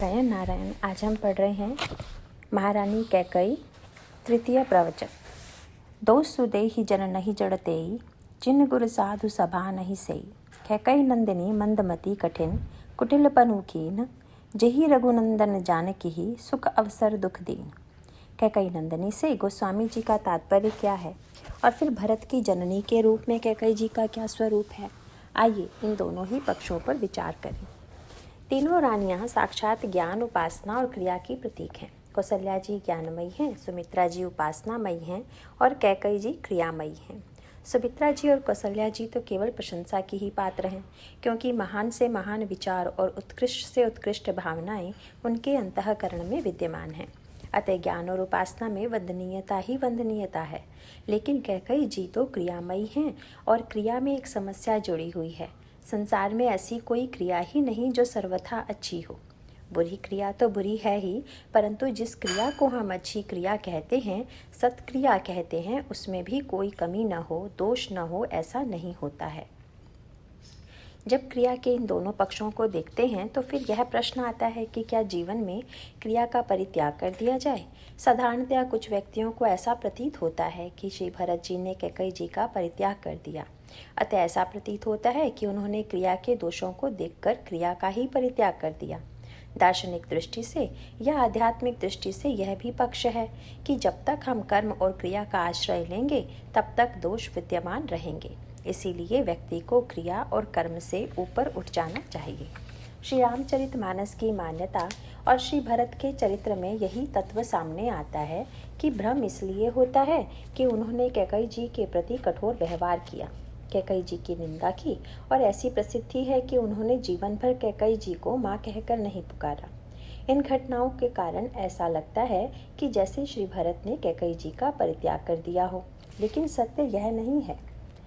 नारायण नारायण। आज हम पढ़ रहे हैं महारानी कैकई तृतीय प्रवचन। दो सुदेहि जन नहीं जड़तेई, जिन गुर साधु सभा नहीं सेई। कैकई नंदिनी मंदमती कठिन, कुटिल पनुकीन, जेहि रघुनंदन जानकी सुख अवसर दुख दीन। कैकई नंदिनी से गोस्वामी जी का तात्पर्य क्या है और फिर भरत की जननी के रूप में कैकई जी का क्या स्वरूप है, आइए इन दोनों ही पक्षों पर विचार करें। तीनों रानियां साक्षात ज्ञान, उपासना और क्रिया की प्रतीक हैं। कौशल्या जी ज्ञानमयी हैं, सुमित्रा जी उपासनामयी हैं और कैकई जी क्रियामयी हैं। सुमित्रा जी और कौशल्या जी तो केवल प्रशंसा की ही पात्र हैं, क्योंकि महान से महान विचार और उत्कृष्ट से उत्कृष्ट भावनाएं उनके अंतःकरण में विद्यमान हैं। अतः ज्ञान और उपासना में वंदनीयता ही वंदनीयता है। लेकिन कैकई जी तो क्रियामयी हैं और क्रिया में एक समस्या जुड़ी हुई है। संसार में ऐसी कोई क्रिया ही नहीं जो सर्वथा अच्छी हो। बुरी क्रिया तो बुरी है ही, परंतु जिस क्रिया को हम अच्छी क्रिया कहते हैं, सत्क्रिया कहते हैं, उसमें भी कोई कमी न हो, दोष न हो, ऐसा नहीं होता है। जब क्रिया के इन दोनों पक्षों को देखते हैं तो फिर यह प्रश्न आता है कि क्या जीवन में क्रिया का परित्याग कर दिया जाए। साधारणतया कुछ व्यक्तियों को ऐसा प्रतीत होता है कि श्री भरत जी ने कैकई जी का परित्याग कर दिया। अतः ऐसा प्रतीत होता है कि उन्होंने क्रिया के दोषों को देखकर क्रिया का ही परित्याग कर दिया। दार्शनिक दृष्टि से या आध्यात्मिक दृष्टि से यह भी पक्ष है कि जब तक हम कर्म और क्रिया का आश्रय लेंगे तब तक दोष विद्यमान रहेंगे। इसीलिए व्यक्ति को क्रिया और कर्म से ऊपर उठ जाना चाहिए। श्री रामचरितमानस की मान्यता और श्री भरत के चरित्र में यही तत्व सामने आता है कि भ्रम इसलिए होता है कि उन्होंने कैकई जी के प्रति कठोर व्यवहार किया, कैकई जी की निंदा की और ऐसी प्रसिद्धि है कि उन्होंने जीवन भर कैकई जी को माँ कहकर नहीं पुकारा। इन घटनाओं के कारण ऐसा लगता है कि जैसे श्री भरत ने कैकई जी का परित्याग कर दिया हो, लेकिन सत्य यह नहीं है।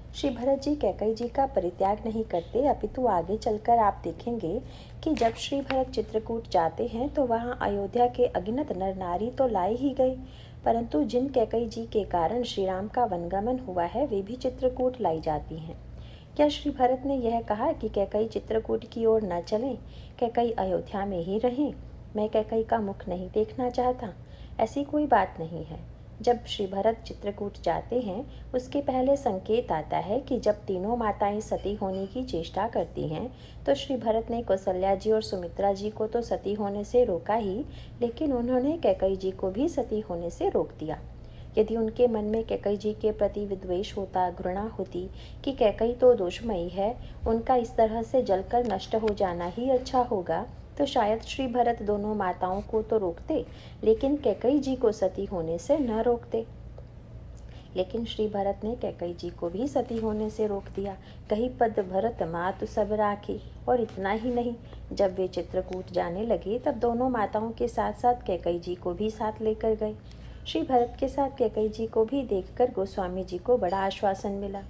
श्री भरत जी कैकई जी का परित्याग नहीं करते, अपितु आगे चलकर आप देखेंगे कि जब श्री भरत चित्रकूट जाते हैं तो वहाँ अयोध्या के अगिनत नर नारी तो लाए ही गए, परंतु जिन कैकई जी के कारण श्री राम का वनगमन हुआ है वे भी चित्रकूट लाई जाती हैं। क्या श्री भरत ने यह कहा कि कैकई चित्रकूट की ओर न चलें, कैकई अयोध्या में ही रहें, मैं कैकई का मुख नहीं देखना चाहता? ऐसी कोई बात नहीं है। जब श्री भरत चित्रकूट जाते हैं उसके पहले संकेत आता है कि जब तीनों माताएं सती होने की चेष्टा करती हैं तो श्री भरत ने कौशल्या जी और सुमित्रा जी को तो सती होने से रोका ही, लेकिन उन्होंने कैकई जी को भी सती होने से रोक दिया। यदि उनके मन में कैकई जी के प्रति विद्वेष होता, घृणा होती कि कैकई तो दोषमयी है, उनका इस तरह से जलकर नष्ट हो जाना ही अच्छा होगा, तो शायद श्री भरत दोनों माताओं को तो रोकते, लेकिन कैकई जी को सती होने से न रोकते। लेकिन श्री भरत ने कैकई जी को भी सती होने से रोक दिया। कही पद भरत मातु सब राखी। और इतना ही नहीं, जब वे चित्रकूट जाने लगे तब दोनों माताओं के साथ साथ कैकई जी को भी साथ लेकर गए। श्री भरत के साथ कैकई जी को भी देखकर गोस्वामी जी को बड़ा आश्वासन मिला।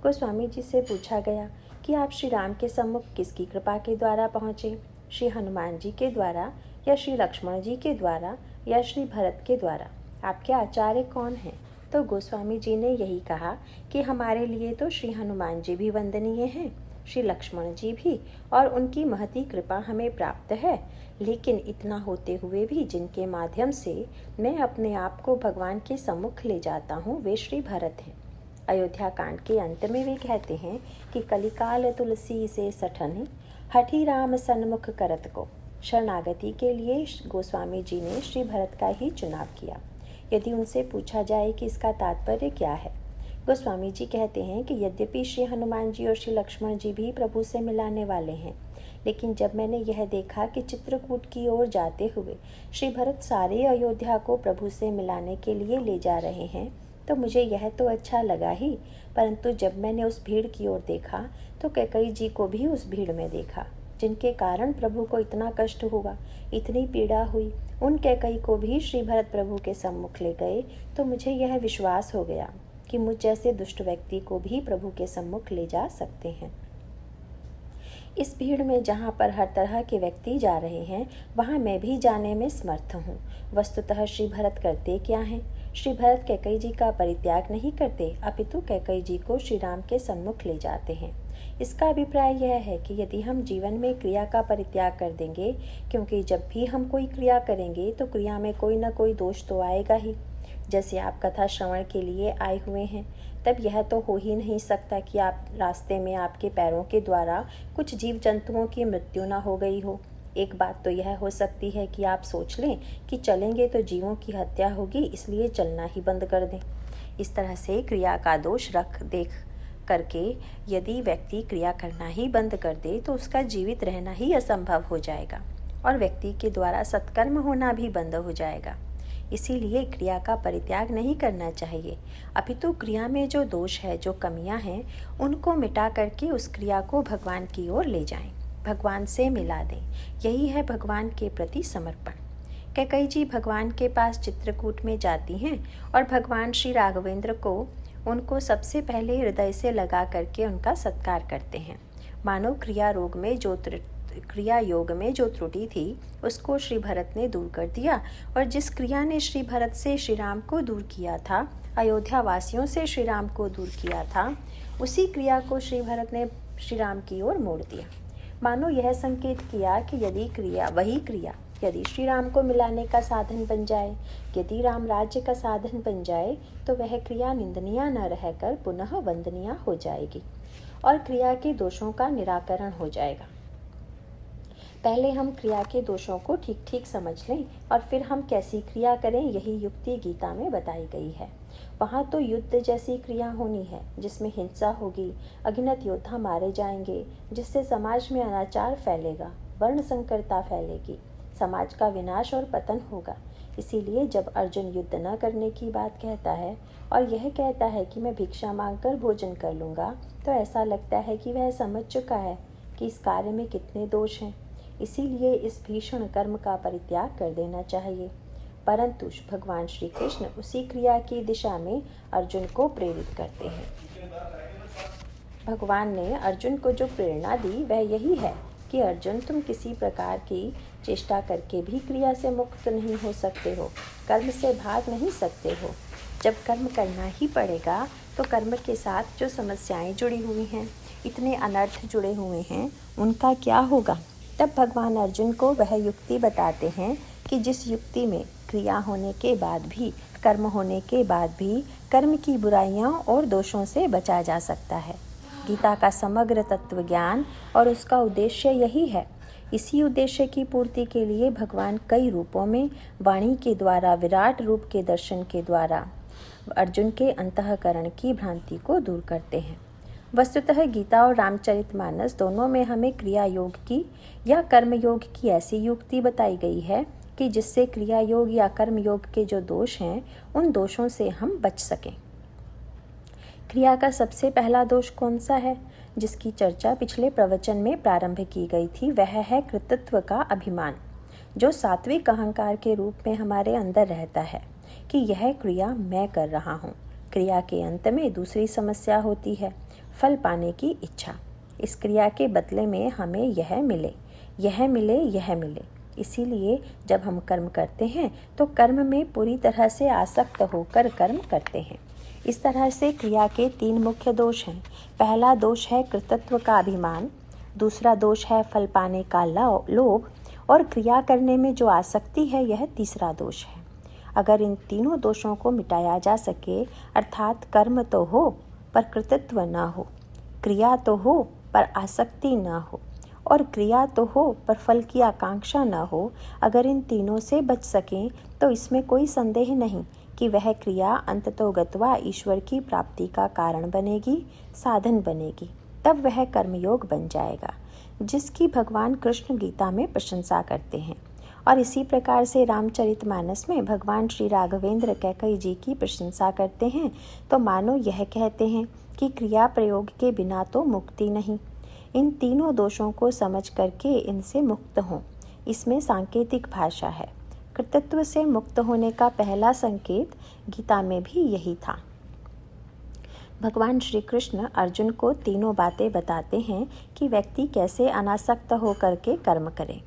गोस्वामी जी से पूछा गया कि आप श्री राम के सम्मुख किसकी कृपा के द्वारा पहुँचे, श्री हनुमान जी के द्वारा या श्री लक्ष्मण जी के द्वारा या श्री भरत के द्वारा? आपके आचार्य कौन हैं? तो गोस्वामी जी ने यही कहा कि हमारे लिए तो श्री हनुमान जी भी वंदनीय हैं, श्री लक्ष्मण जी भी, और उनकी महती कृपा हमें प्राप्त है। लेकिन इतना होते हुए भी जिनके माध्यम से मैं अपने आप को भगवान के सम्मुख ले जाता हूँ वे श्री भरत हैं। अयोध्या कांड के अंत में वे कहते हैं कि कलिकाल तुलसी से सठन, हठी राम सन्मुख करत को। शरणागति के लिए गोस्वामी जी ने श्री भरत का ही चुनाव किया। यदि उनसे पूछा जाए कि इसका तात्पर्य क्या है, गोस्वामी जी कहते हैं कि यद्यपि श्री हनुमान जी और श्री लक्ष्मण जी भी प्रभु से मिलाने वाले हैं, लेकिन जब मैंने यह देखा कि चित्रकूट की ओर जाते हुए श्री भरत सारे अयोध्या को प्रभु से मिलाने के लिए ले जा रहे हैं तो मुझे यह तो अच्छा लगा ही, परंतु जब मैंने उस भीड़ की ओर देखा तो कैकई जी को भी उस भीड़ में देखा, जिनके कारण प्रभु को इतना कष्ट हुआ, इतनी पीड़ा हुई। उन कैकई को भी श्री भरत प्रभु के सम्मुख ले गए तो मुझे यह विश्वास हो गया कि मुझ जैसे दुष्ट व्यक्ति को भी प्रभु के सम्मुख ले जा सकते हैं। इस भीड़ में जहाँ पर हर तरह के व्यक्ति जा रहे हैं वहाँ मैं भी जाने में समर्थ हूँ। वस्तुतः श्री भरत करते क्या हैं? श्री भरत कैकई जी का परित्याग नहीं करते, अपितु कैकई जी को श्री राम के सम्मुख ले जाते हैं। इसका अभिप्राय यह है कि यदि हम जीवन में क्रिया का परित्याग कर देंगे, क्योंकि जब भी हम कोई क्रिया करेंगे तो क्रिया में कोई न कोई दोष तो आएगा ही। जैसे आप कथा श्रवण के लिए आए हुए हैं, तब यह तो हो ही नहीं सकता कि आप रास्ते में आपके पैरों के द्वारा कुछ जीव जंतुओं की मृत्यु न हो गई हो। एक बात तो यह हो सकती है कि आप सोच लें कि चलेंगे तो जीवों की हत्या होगी, इसलिए चलना ही बंद कर दें। इस तरह से क्रिया का दोष रख देख करके यदि व्यक्ति क्रिया करना ही बंद कर दे तो उसका जीवित रहना ही असंभव हो जाएगा और व्यक्ति के द्वारा सत्कर्म होना भी बंद हो जाएगा। इसीलिए क्रिया का परित्याग नहीं करना चाहिए, अपितु क्रिया में जो दोष है, जो कमियां हैं, उनको मिटा करके उस क्रिया को भगवान की ओर ले जाएं, भगवान से मिला दें। यही है भगवान के प्रति समर्पण। कैकेयी जी भगवान के पास चित्रकूट में जाती हैं और भगवान श्री राघवेंद्र को उनको सबसे पहले हृदय से लगा करके उनका सत्कार करते हैं। मानो क्रिया योग में जो त्रुटि थी उसको श्री भरत ने दूर कर दिया, और जिस क्रिया ने श्री भरत से श्री राम को दूर किया था, अयोध्या वासियों से श्री राम को दूर किया था, उसी क्रिया को श्री भरत ने श्री राम की ओर मोड़ दिया। मानो यह संकेत किया कि वही क्रिया यदि श्री राम को मिलाने का साधन बन जाए, यदि राम राज्य का साधन बन जाए, तो वह क्रिया निंदनीय न रहकर पुनः वंदनीय हो जाएगी और क्रिया के दोषों का निराकरण हो जाएगा। पहले हम क्रिया के दोषों को ठीक ठीक समझ लें और फिर हम कैसी क्रिया करें, यही युक्ति गीता में बताई गई है। वहाँ तो युद्ध जैसी क्रिया होनी है जिसमें हिंसा होगी, अगिनत योद्धा मारे जाएंगे, जिससे समाज में अनाचार फैलेगा, वर्ण संकरता फैलेगी, समाज का विनाश और पतन होगा। इसीलिए जब अर्जुन युद्ध न करने की बात कहता है और यह कहता है कि मैं भिक्षा मांगकर भोजन कर लूँगा, तो ऐसा लगता है कि वह समझ चुका है कि इस कार्य में कितने दोष हैं। इसीलिए इस भीषण कर्म का परित्याग कर देना चाहिए। परंतु भगवान श्री कृष्ण उसी क्रिया की दिशा में अर्जुन को प्रेरित करते हैं। भगवान ने अर्जुन को जो प्रेरणा दी वह यही है कि अर्जुन, तुम किसी प्रकार की चेष्टा करके भी क्रिया से मुक्त नहीं हो सकते हो, कर्म से भाग नहीं सकते हो। जब कर्म करना ही पड़ेगा तो कर्म के साथ जो समस्याएं जुड़ी हुई हैं, इतने अनर्थ जुड़े हुए हैं, उनका क्या होगा। तब भगवान अर्जुन को वह युक्ति बताते हैं कि जिस युक्ति में क्रिया होने के बाद भी, कर्म होने के बाद भी कर्म की बुराइयों और दोषों से बचा जा सकता है। गीता का समग्र तत्व ज्ञान और उसका उद्देश्य यही है। इसी उद्देश्य की पूर्ति के लिए भगवान कई रूपों में वाणी के द्वारा, विराट रूप के दर्शन के द्वारा अर्जुन के अंतःकरण की भ्रांति को दूर करते हैं। वस्तुतः गीता और रामचरितमानस दोनों में हमें क्रिया योग की या कर्म योग की ऐसी युक्ति बताई गई है कि जिससे क्रिया योग या कर्म योग के जो दोष हैं, उन दोषों से हम बच सकें। क्रिया का सबसे पहला दोष कौन सा है, जिसकी चर्चा पिछले प्रवचन में प्रारंभ की गई थी, वह है कृतित्व का अभिमान, जो सात्विक अहंकार के रूप में हमारे अंदर रहता है कि यह क्रिया मैं कर रहा हूँ। क्रिया के अंत में दूसरी समस्या होती है, फल पाने की इच्छा। इस क्रिया के बदले में हमें यह मिले, यह मिले, यह मिले। इसीलिए जब हम कर्म करते हैं तो कर्म में पूरी तरह से आसक्त होकर कर्म करते हैं। इस तरह से क्रिया के 3 मुख्य दोष हैं। पहला दोष है कृतत्व का अभिमान, दूसरा दोष है फल पाने का लोभ, और क्रिया करने में जो आसक्ति है, यह तीसरा दोष है। अगर इन तीनों दोषों को मिटाया जा सके, अर्थात कर्म तो हो पर कृतित्व न हो, क्रिया तो हो पर आसक्ति न हो, और क्रिया तो हो पर फल की आकांक्षा न हो, अगर इन तीनों से बच सकें तो इसमें कोई संदेह नहीं कि वह क्रिया अंततोगत्वा ईश्वर की प्राप्ति का कारण बनेगी, साधन बनेगी। तब वह कर्मयोग बन जाएगा, जिसकी भगवान कृष्ण गीता में प्रशंसा करते हैं। और इसी प्रकार से रामचरितमानस में भगवान श्री राघवेंद्र कैकेयी जी की प्रशंसा करते हैं, तो मानो यह कहते हैं कि क्रिया प्रयोग के बिना तो मुक्ति नहीं। इन तीनों दोषों को समझ करके इनसे मुक्त हों। इसमें सांकेतिक भाषा है। कृतित्व से मुक्त होने का पहला संकेत गीता में भी यही था। भगवान श्री कृष्ण अर्जुन को तीनों बातें बताते हैं कि व्यक्ति कैसे अनासक्त होकर के कर्म करे,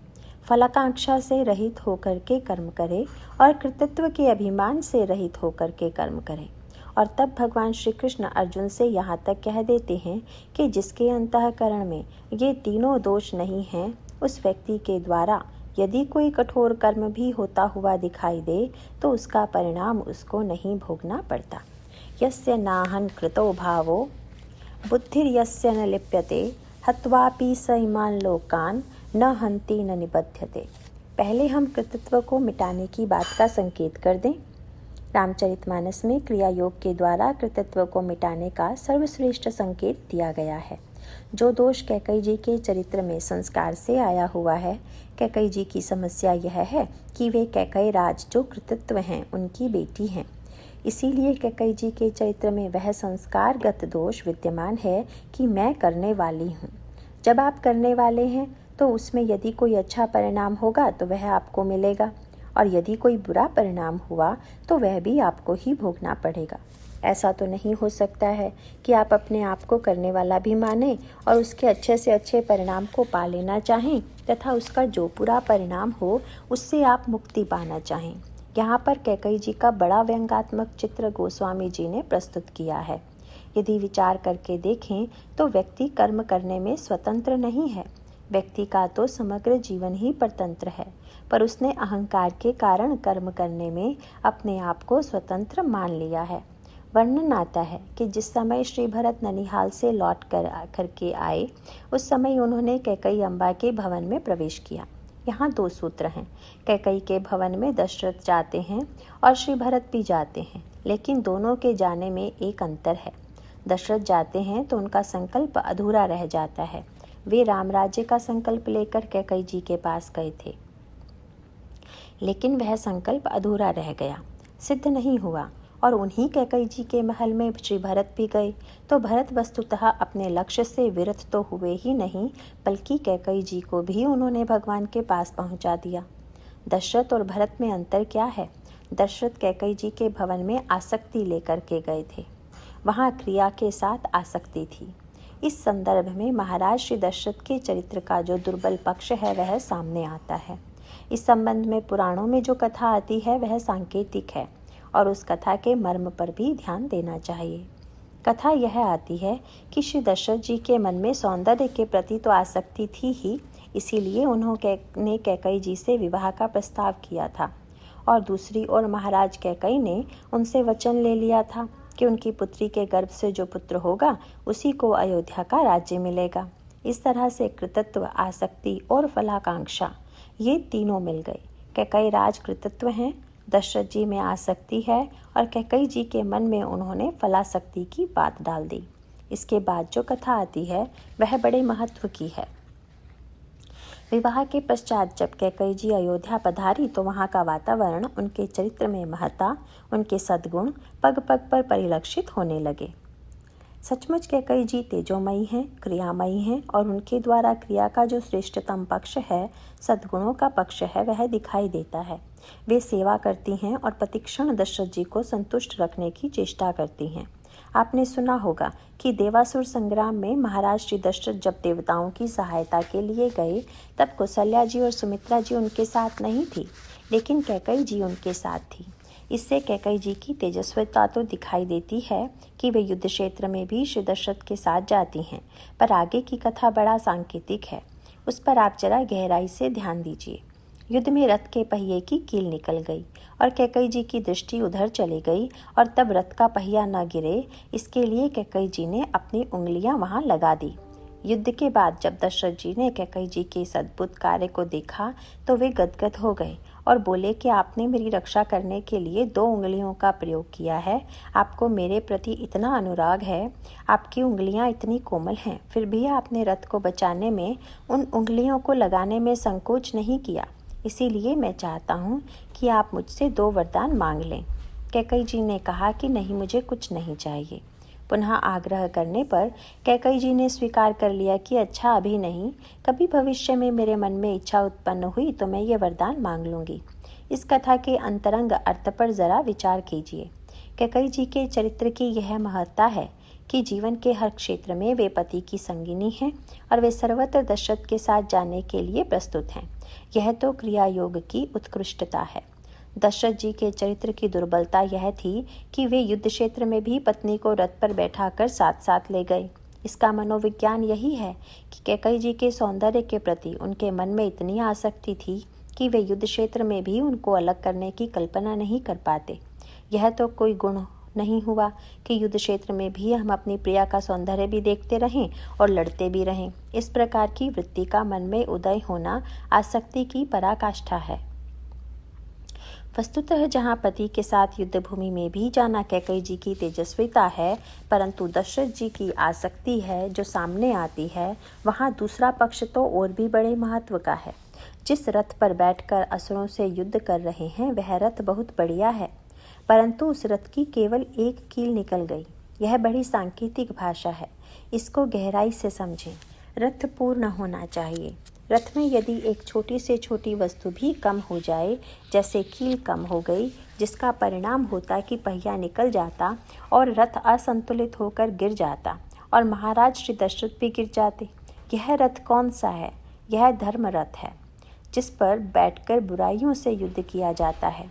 फलाकांक्षा से रहित होकर के कर्म करे और कृतित्व के अभिमान से रहित होकर के कर्म करे। और तब भगवान श्री कृष्ण अर्जुन से यहाँ तक कह देते हैं कि जिसके अंतःकरण में ये तीनों दोष नहीं हैं, उस व्यक्ति के द्वारा यदि कोई कठोर कर्म भी होता हुआ दिखाई दे तो उसका परिणाम उसको नहीं भोगना पड़ता। यस्य नाहं कृतो भावो बुद्धिर्यस्य न लिप्यते हत्वापि स इमान् लोकान् न हन्ति न निबध्यते। पहले हम कृतत्व को मिटाने की बात का संकेत कर दें। रामचरितमानस में क्रिया योग के द्वारा कृतत्व को मिटाने का सर्वश्रेष्ठ संकेत दिया गया है। जो दोष कैकेयी जी के चरित्र में संस्कार से आया हुआ है, कैकेयी जी की समस्या यह है कि वे कैकेयी राज जो कृतत्व हैं उनकी बेटी हैं। इसीलिए कैकेयी जी के चरित्र में वह संस्कारगत दोष विद्यमान है कि मैं करने वाली हूँ। जब आप करने वाले हैं तो उसमें यदि कोई अच्छा परिणाम होगा तो वह आपको मिलेगा, और यदि कोई बुरा परिणाम हुआ तो वह भी आपको ही भोगना पड़ेगा। ऐसा तो नहीं हो सकता है कि आप अपने आप को करने वाला भी माने और उसके अच्छे से अच्छे परिणाम को पा लेना चाहें तथा उसका जो बुरा परिणाम हो उससे आप मुक्ति पाना चाहें। यहाँ पर कैकेयी जी का बड़ा व्यंग्यात्मक चित्र गोस्वामी जी ने प्रस्तुत किया है। यदि विचार करके देखें तो व्यक्ति कर्म करने में स्वतंत्र नहीं है। व्यक्ति का तो समग्र जीवन ही परतंत्र है, पर उसने अहंकार के कारण कर्म करने में अपने आप को स्वतंत्र मान लिया है। वर्णन आता है कि जिस समय श्री भरत ननिहाल से लौट करके आए उस समय उन्होंने कैकेयी अम्बा के भवन में प्रवेश किया। यहाँ 2 सूत्र हैं। कैकेयी के भवन में दशरथ जाते हैं और श्री भरत भी जाते हैं, लेकिन दोनों के जाने में एक अंतर है। दशरथ जाते हैं तो उनका संकल्प अधूरा रह जाता है। वे राम राज्य का संकल्प लेकर कैकेयी जी के पास गए थे, लेकिन वह संकल्प अधूरा रह गया, सिद्ध नहीं हुआ, और उन्हीं कैकेयी जी के महल में श्री भरत भी गए तो भरत वस्तुतः अपने लक्ष्य से विरत तो हुए ही नहीं, बल्कि कैकेयी जी को भी उन्होंने भगवान के पास पहुंचा दिया। दशरथ और भरत में अंतर क्या है? दशरथ कैकेयी जी के भवन में आसक्ति लेकर के गए थे, वहाँ क्रिया के साथ आसक्ति थी। इस संदर्भ में महाराज श्री दशरथ के चरित्र का जो दुर्बल पक्ष है वह सामने आता है। इस संबंध में पुराणों में जो कथा आती है वह सांकेतिक है और उस कथा के मर्म पर भी ध्यान देना चाहिए। कथा यह आती है कि श्री दशरथ जी के मन में सौंदर्य के प्रति तो आसक्ति थी ही, इसीलिए उन्होंने कैकेयी जी से विवाह का प्रस्ताव किया था, और दूसरी ओर महाराज कैकेयी ने उनसे वचन ले लिया था कि उनकी पुत्री के गर्भ से जो पुत्र होगा उसी को अयोध्या का राज्य मिलेगा। इस तरह से कृतत्व, आसक्ति और फलाकांक्षा ये तीनों मिल गए। कैकेयी राज कृतत्व हैं, दशरथ जी में आसक्ति है, और कैकेयी जी के मन में उन्होंने फलासक्ति की बात डाल दी। इसके बाद जो कथा आती है वह बड़े महत्व की है। विवाह के पश्चात जब कैकेयी जी अयोध्या पधारी तो वहाँ का वातावरण उनके चरित्र में महत्ता, उनके सद्गुण पग पग पर परिलक्षित होने लगे। सचमुच कैकेयी जी तेजोमयी हैं, क्रियामयी हैं, और उनके द्वारा क्रिया का जो श्रेष्ठतम पक्ष है, सद्गुणों का पक्ष है, वह दिखाई देता है। वे सेवा करती हैं और प्रतिक्षण दशरथ जी को संतुष्ट रखने की चेष्टा करती हैं। आपने सुना होगा कि देवासुर संग्राम में महाराज श्री दशरथ जब देवताओं की सहायता के लिए गए तब कौसल्या जी और सुमित्रा जी उनके साथ नहीं थी, लेकिन कैकेयी जी उनके साथ थी। इससे कैकेयी जी की तेजस्विता तो दिखाई देती है कि वे युद्ध क्षेत्र में भी श्री दशरथ के साथ जाती हैं, पर आगे की कथा बड़ा सांकेतिक है, उस पर आप जरा गहराई से ध्यान दीजिए। युद्ध में रथ के पहिए की कील निकल गई और कैकेयी जी की दृष्टि उधर चली गई, और तब रथ का पहिया न गिरे इसके लिए कैकेयी जी ने अपनी उंगलियां वहां लगा दी। युद्ध के बाद जब दशरथ जी ने कैकेयी जी के इस अद्भुत कार्य को देखा तो वे गदगद हो गए और बोले कि आपने मेरी रक्षा करने के लिए 2 उंगलियों का प्रयोग किया है। आपको मेरे प्रति इतना अनुराग है, आपकी उंगलियां इतनी कोमल हैं, फिर भी आपने रथ को बचाने में उन उंगलियों को लगाने में संकोच नहीं किया। इसीलिए मैं चाहता हूँ कि आप मुझसे 2 वरदान मांग लें। कैकेयी जी ने कहा कि नहीं, मुझे कुछ नहीं चाहिए। पुनः आग्रह करने पर कैकेयी जी ने स्वीकार कर लिया कि अच्छा, अभी नहीं, कभी भविष्य में मेरे मन में इच्छा उत्पन्न हुई तो मैं ये वरदान मांग लूँगी। इस कथा के अंतरंग अर्थ पर ज़रा विचार कीजिए। कैकेयी जी के चरित्र की यह महत्ता है कि जीवन के हर क्षेत्र में वे पति की संगिनी हैं और वे सर्वत्र दशरथ के साथ जाने के लिए प्रस्तुत हैं। यह तो क्रिया योग की उत्कृष्टता है। दशरथ जी के चरित्र की दुर्बलता यह थी कि वे युद्ध क्षेत्र में भी पत्नी को रथ पर बैठाकर साथ साथ ले गए। इसका मनोविज्ञान यही है कि कैकेयी जी के सौंदर्य के प्रति उनके मन में इतनी आसक्ति थी कि वे युद्ध क्षेत्र में भी उनको अलग करने की कल्पना नहीं कर पाते। यह तो कोई गुण नहीं हुआ कि युद्ध क्षेत्र में भी हम अपनी प्रिया का सौंदर्य भी देखते रहें और लड़ते भी रहें। इस प्रकार की वृत्ति का मन में उदय होना आसक्ति की पराकाष्ठा है। वस्तुतः जहाँ पति के साथ युद्ध भूमि में भी जाना कैकेयी जी की तेजस्विता है, परंतु दशरथ जी की आसक्ति है जो सामने आती है, वहाँ दूसरा पक्ष तो और भी बड़े महत्व का है। जिस रथ पर बैठकर असुरों से युद्ध कर रहे हैं वह रथ बहुत बढ़िया है, परंतु उस रथ की केवल एक कील निकल गई। यह बड़ी सांकेतिक भाषा है, इसको गहराई से समझें। रथ पूर्ण होना चाहिए। रथ में यदि एक छोटी से छोटी वस्तु भी कम हो जाए, जैसे कील कम हो गई, जिसका परिणाम होता कि पहिया निकल जाता और रथ असंतुलित होकर गिर जाता और महाराज श्री दशरथ भी गिर जाते। यह रथ कौन सा है? यह धर्म रथ है, जिस पर बैठकर बुराइयों से युद्ध किया जाता है।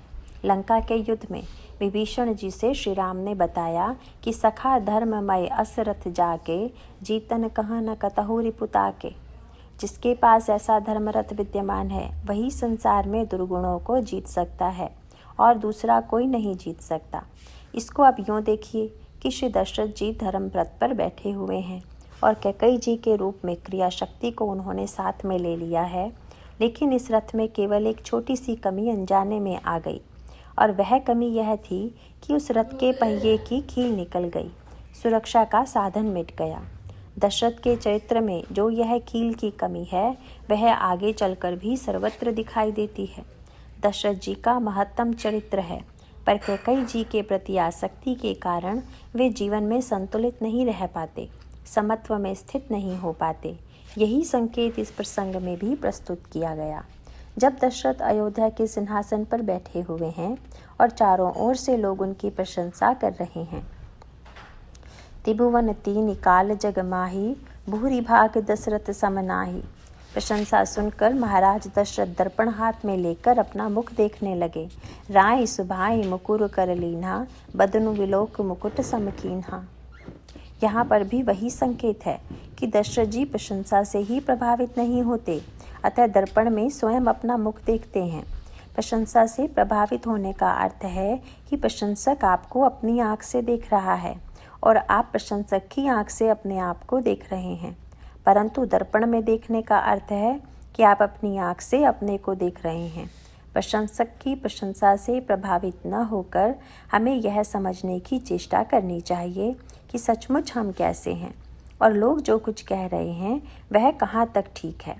लंका के युद्ध में विभीषण जी से श्री राम ने बताया कि सखा धर्ममय अस रथ जाके, जीतन कहाँ न कतहु रिपुता के। जिसके पास ऐसा धर्मरथ विद्यमान है वही संसार में दुर्गुणों को जीत सकता है और दूसरा कोई नहीं जीत सकता। इसको अब यूँ देखिए कि श्री दशरथ जी धर्मरथ पर बैठे हुए हैं और कैकेयी जी के रूप में क्रिया शक्ति को उन्होंने साथ में ले लिया है, लेकिन इस रथ में केवल एक छोटी सी कमी अनजाने में आ गई और वह कमी यह थी कि उस रथ के पहिए की कील निकल गई, सुरक्षा का साधन मिट गया। दशरथ के चरित्र में जो यह कील की कमी है वह आगे चलकर भी सर्वत्र दिखाई देती है। दशरथ जी का महत्तम चरित्र है, पर कैकेयी जी के प्रति आसक्ति के कारण वे जीवन में संतुलित नहीं रह पाते, समत्व में स्थित नहीं हो पाते। यही संकेत इस प्रसंग में भी प्रस्तुत किया गया। जब दशरथ अयोध्या के सिंहासन पर बैठे हुए हैं और चारों ओर से लोग उनकी प्रशंसा कर रहे हैं। त्रिभुवन तीन काल जग माही, भूरि भाग दशरथ सम नाहि। प्रशंसा सुनकर महाराज दशरथ दर्पण हाथ में लेकर अपना मुख देखने लगे। राय सुभाई मुकुर कर लीन्हा, बदनु विलोक मुकुट सम कीन्हा। यहाँ पर भी वही संकेत है कि दशरथ जी प्रशंसा से ही प्रभावित नहीं होते, अतः दर्पण में स्वयं अपना मुख देखते हैं। प्रशंसा से प्रभावित होने का अर्थ है कि प्रशंसक आपको अपनी आँख से देख रहा है और आप प्रशंसक की आँख से अपने आप को देख रहे हैं, परंतु दर्पण में देखने का अर्थ है कि आप अपनी आँख से अपने को देख रहे हैं। प्रशंसक की प्रशंसा से प्रभावित न होकर हमें यह समझने की चेष्टा करनी चाहिए कि सचमुच हम कैसे हैं और लोग जो कुछ कह रहे हैं वह कहाँ तक ठीक है।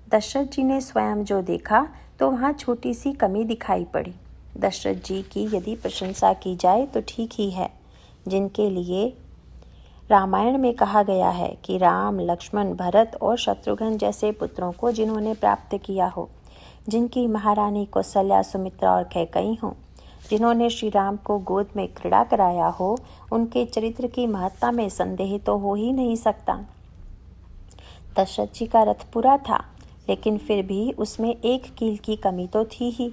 दशरथ जी ने स्वयं जो देखा तो वहाँ छोटी सी कमी दिखाई पड़ी। दशरथ जी की यदि प्रशंसा की जाए तो ठीक ही है, जिनके लिए रामायण में कहा गया है कि राम, लक्ष्मण, भरत और शत्रुघ्न जैसे पुत्रों को जिन्होंने प्राप्त किया हो, जिनकी महारानी कौशल्या, सुमित्रा और कैकेयी हों, जिन्होंने श्री राम को गोद में क्रीड़ा कराया हो, उनके चरित्र की महत्ता में संदेह तो हो ही नहीं सकता। दशरथ जी का रथ पूरा था, लेकिन फिर भी उसमें एक कील की कमी तो थी ही,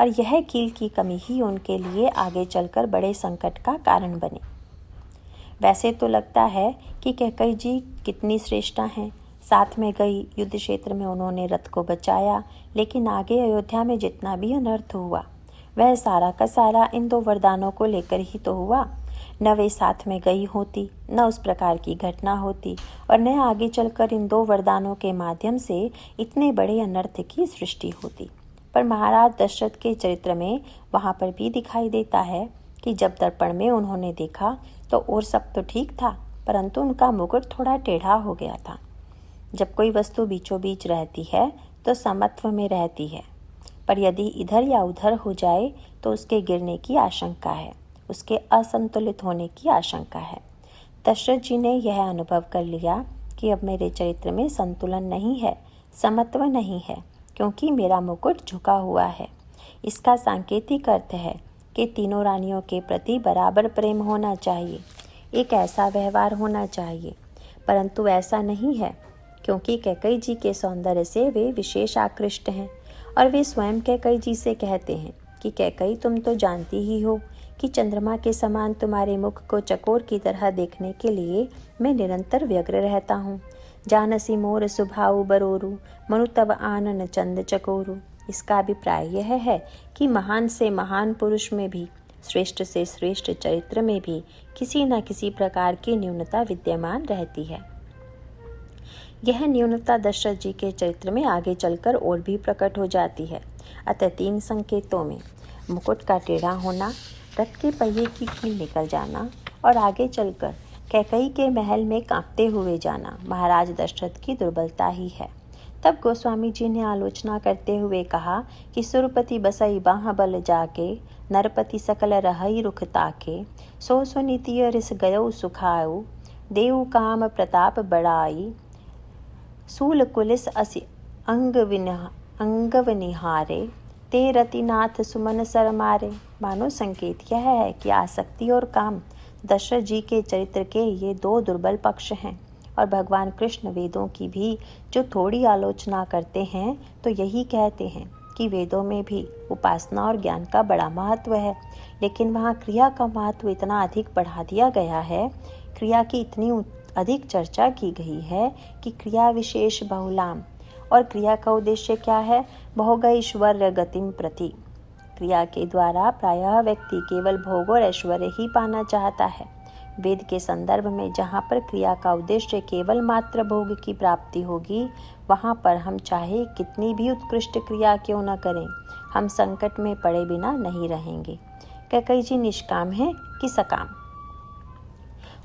और यह कील की कमी ही उनके लिए आगे चलकर बड़े संकट का कारण बने। वैसे तो लगता है कि कैकेयी जी कितनी श्रेष्ठा हैं, साथ में गई, युद्ध क्षेत्र में उन्होंने रथ को बचाया, लेकिन आगे अयोध्या में जितना भी अनर्थ हुआ वह सारा का सारा इन दो वरदानों को लेकर ही तो हुआ। न वे साथ में गई होती, न उस प्रकार की घटना होती, और न आगे चलकर इन दो वरदानों के माध्यम से इतने बड़े अनर्थ की सृष्टि होती। पर महाराज दशरथ के चरित्र में वहाँ पर भी दिखाई देता है कि जब दर्पण में उन्होंने देखा तो और सब तो ठीक था, परंतु उनका मुकुट थोड़ा टेढ़ा हो गया था। जब कोई वस्तु बीचों बीच रहती है तो समत्व में रहती है, पर यदि इधर या उधर हो जाए तो उसके गिरने की आशंका है, उसके असंतुलित होने की आशंका है। दशरथ जी ने यह अनुभव कर लिया कि अब मेरे चरित्र में संतुलन नहीं है, समत्व नहीं है, क्योंकि मेरा मुकुट झुका हुआ है। इसका सांकेतिक अर्थ है कि तीनों रानियों के प्रति बराबर प्रेम होना चाहिए, एक ऐसा व्यवहार होना चाहिए, परंतु ऐसा नहीं है, क्योंकि कैकेयी जी के सौंदर्य से वे विशेष आकृष्ट हैं और वे स्वयं कैकेयी जी से कहते हैं कि कैकई तुम तो जानती ही हो कि चंद्रमा के समान तुम्हारे मुख को चकोर की तरह देखने के लिए मैं निरंतर व्यग्र रहता हूँ। जानसी मोर सुभाऊ बरोरु मनु तब आनन चंद चकोरु। इसका अभिप्राय यह है कि महान से महान पुरुष में भी, श्रेष्ठ से श्रेष्ठ चरित्र में भी किसी न किसी प्रकार की न्यूनता विद्यमान रहती है। यह न्यूनता दशरथ जी के चरित्र में आगे चलकर और भी प्रकट हो जाती है। अतः 3 संकेतों में मुकुट का टेढ़ा होना, रथ के पहिए की कील निकल जाना और आगे चलकर कैकई के महल में कांपते हुए जाना महाराज दशरथ की दुर्बलता ही है। तब गोस्वामी जी ने आलोचना करते हुए कहा कि सुरपति बसई बाह बल जाके, नरपति सकल रहई रुख ताके, सो सुनीतिय रिस गयो सुखाऊ, देव काम प्रताप बढ़ाई, सूल कुलिस असि अंगव निहारे, ते रतिनाथ सुमन सर मारे। मानो संकेत यह है कि आसक्ति और काम दशरथ जी के चरित्र के ये 2 दुर्बल पक्ष हैं। और भगवान कृष्ण वेदों की भी जो थोड़ी आलोचना करते हैं तो यही कहते हैं कि वेदों में भी उपासना और ज्ञान का बड़ा महत्व है, लेकिन वहाँ क्रिया का महत्व इतना अधिक बढ़ा दिया गया है, क्रिया की इतनी अधिक चर्चा की गई है कि क्रिया विशेष बहुलाम। और क्रिया का उद्देश्य क्या है? भोग ऐश्वर्य गतिम प्रति। क्रिया के द्वारा प्रायः व्यक्ति केवल भोग और ऐश्वर्य ही पाना चाहता है। वेद के संदर्भ में जहाँ पर क्रिया का उद्देश्य केवल मात्र भोग की प्राप्ति होगी, वहाँ पर हम चाहे कितनी भी उत्कृष्ट क्रिया क्यों न करें, हम संकट में पड़े बिना नहीं रहेंगे। कैकई जी निष्काम हैं कि सकाम?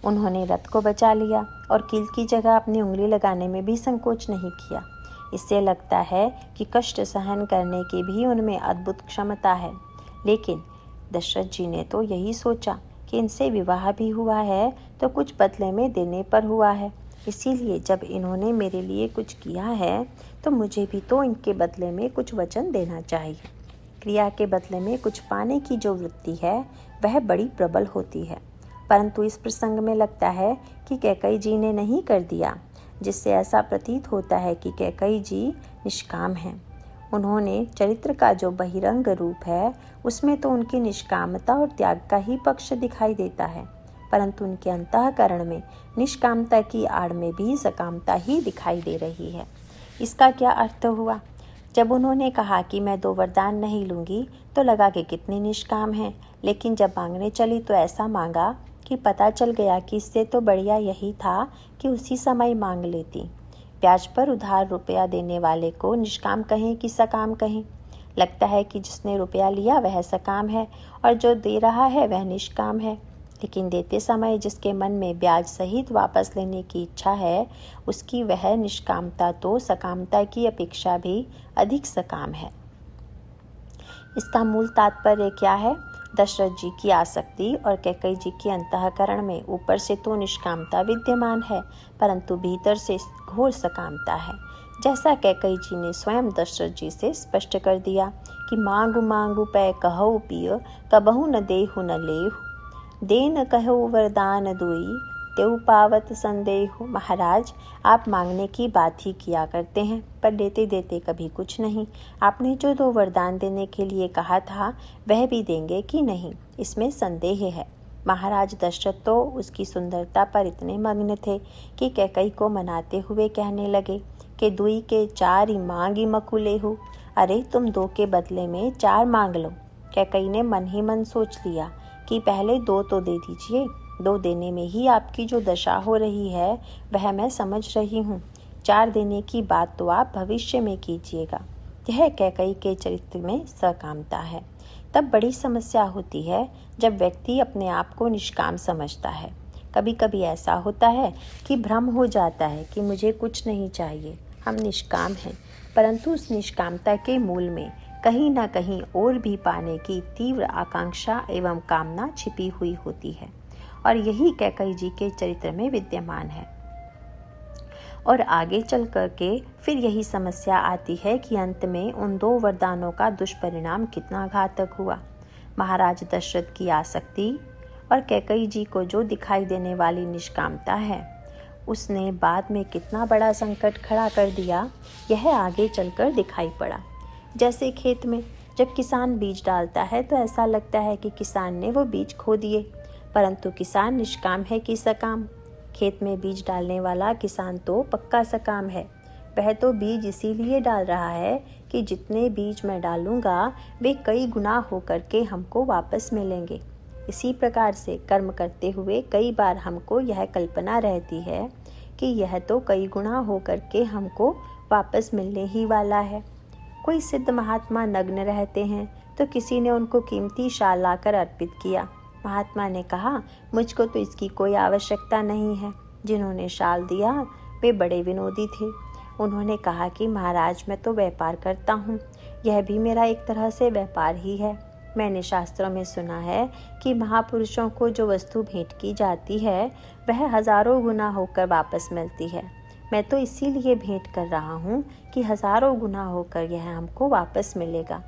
उन्होंने रथ को बचा लिया और कील की जगह अपनी उंगली लगाने में भी संकोच नहीं किया। इससे लगता है कि कष्ट सहन करने की भी उनमें अद्भुत क्षमता है। लेकिन दशरथ जी ने तो यही सोचा कि इनसे विवाह भी हुआ है तो कुछ बदले में देने पर हुआ है, इसीलिए जब इन्होंने मेरे लिए कुछ किया है तो मुझे भी तो इनके बदले में कुछ वचन देना चाहिए। क्रिया के बदले में कुछ पाने की जो वृत्ति है वह बड़ी प्रबल होती है, परंतु इस प्रसंग में लगता है कि कैकई जी ने नहीं कर दिया, जिससे ऐसा प्रतीत होता है कि कैकई जी निष्काम हैं। उन्होंने चरित्र का जो बहिरंग रूप है उसमें तो उनकी निष्कामता और त्याग का ही पक्ष दिखाई देता है, परंतु उनके अंतःकरण में निष्कामता की आड़ में भी सकामता ही दिखाई दे रही है। इसका क्या अर्थ हुआ? जब उन्होंने कहा कि मैं 2 वरदान नहीं लूँगी तो लगा कि कितनी निष्काम है, लेकिन जब मांगने चली तो ऐसा मांगा कि पता चल गया कि इससे तो बढ़िया यही था कि उसी समय मांग लेती। ब्याज पर उधार रुपया देने वाले को निष्काम कहें कि सकाम कहें? लगता है कि जिसने रुपया लिया वह सकाम है और जो दे रहा है वह निष्काम है, लेकिन देते समय जिसके मन में ब्याज सहित वापस लेने की इच्छा है उसकी वह निष्कामता तो सकामता की अपेक्षा भी अधिक सकाम है। इसका मूल तात्पर्य क्या है? दशरथ जी की आसक्ति और कैकई जी के अंतःकरण में ऊपर से तो निष्कामता विद्यमान है, परंतु भीतर से घोर सकामता है। जैसा कैकई जी ने स्वयं दशरथ जी से स्पष्ट कर दिया कि मांगू मांगू पै कहु पिय, कबहु न देहु न लेहु, दे न कहु वरदान दुई, तेउ पावत संदेहु। महाराज, आप मांगने की बात ही किया करते हैं पर देते देते कभी कुछ नहीं। आपने जो 2 वरदान देने के लिए कहा था वह भी देंगे कि नहीं, इसमें संदेह है। महाराज दशरथ तो उसकी सुंदरता पर इतने मग्न थे कि कैकई को मनाते हुए कहने लगे कि 2 के 4 मांगी मकुलेहु। अरे तुम 2 के बदले में 4 मांग लो। कैकई ने मन ही मन सोच लिया कि पहले 2 तो दे दीजिए, 2 देने में ही आपकी जो दशा हो रही है वह मैं समझ रही हूँ। 4 देने की बात तो आप भविष्य में कीजिएगा। यह कैकई के चरित्र में सकामता है। तब बड़ी समस्या होती है जब व्यक्ति अपने आप को निष्काम समझता है। कभी कभी ऐसा होता है कि भ्रम हो जाता है कि मुझे कुछ नहीं चाहिए, हम निष्काम हैं, परंतु उस निष्कामता के मूल में कहीं ना कहीं और भी पाने की तीव्र आकांक्षा एवं कामना छिपी हुई होती है, और यही कैकई जी के चरित्र में विद्यमान है। और आगे चल करके फिर यही समस्या आती है कि अंत में उन 2 वरदानों का दुष्परिणाम कितना घातक हुआ। महाराज दशरथ की आसक्ति और कैकई जी को जो दिखाई देने वाली निष्कामता है उसने बाद में कितना बड़ा संकट खड़ा कर दिया, यह आगे चलकर दिखाई पड़ा। जैसे खेत में जब किसान बीज डालता है तो ऐसा लगता है कि किसान ने वो बीज खो दिए, परंतु किसान निष्काम है कि सकाम। खेत में बीज डालने वाला किसान तो पक्का सकाम है। वह तो बीज इसीलिए डाल रहा है कि जितने बीज मैं डालूंगा वे कई गुना होकर के हमको वापस मिलेंगे। इसी प्रकार से कर्म करते हुए कई बार हमको यह कल्पना रहती है कि यह तो कई गुना होकर के हमको वापस मिलने ही वाला है। कोई सिद्ध महात्मा नग्न रहते हैं तो किसी ने उनको कीमती शाल लाकर अर्पित किया। महात्मा ने कहा, मुझको तो इसकी कोई आवश्यकता नहीं है। जिन्होंने शाल दिया वे बड़े विनोदी थे। उन्होंने कहा कि महाराज, मैं तो व्यापार करता हूँ, यह भी मेरा एक तरह से व्यापार ही है। मैंने शास्त्रों में सुना है कि महापुरुषों को जो वस्तु भेंट की जाती है वह हजारों गुना होकर वापस मिलती है। मैं तो इसीलिए भेंट कर रहा हूँ कि हजारों गुना होकर यह हमको वापस मिलेगा।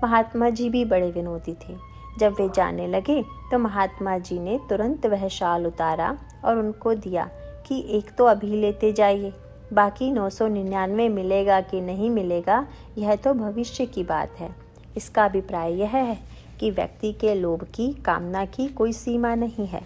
महात्मा जी भी बड़े विनोदी थे। जब वे जाने लगे तो महात्मा जी ने तुरंत वह शाल उतारा और उनको दिया कि एक तो अभी लेते जाइए, बाकी 999 मिलेगा कि नहीं मिलेगा यह तो भविष्य की बात है। इसका अभिप्राय यह है कि व्यक्ति के लोभ की, कामना की कोई सीमा नहीं है,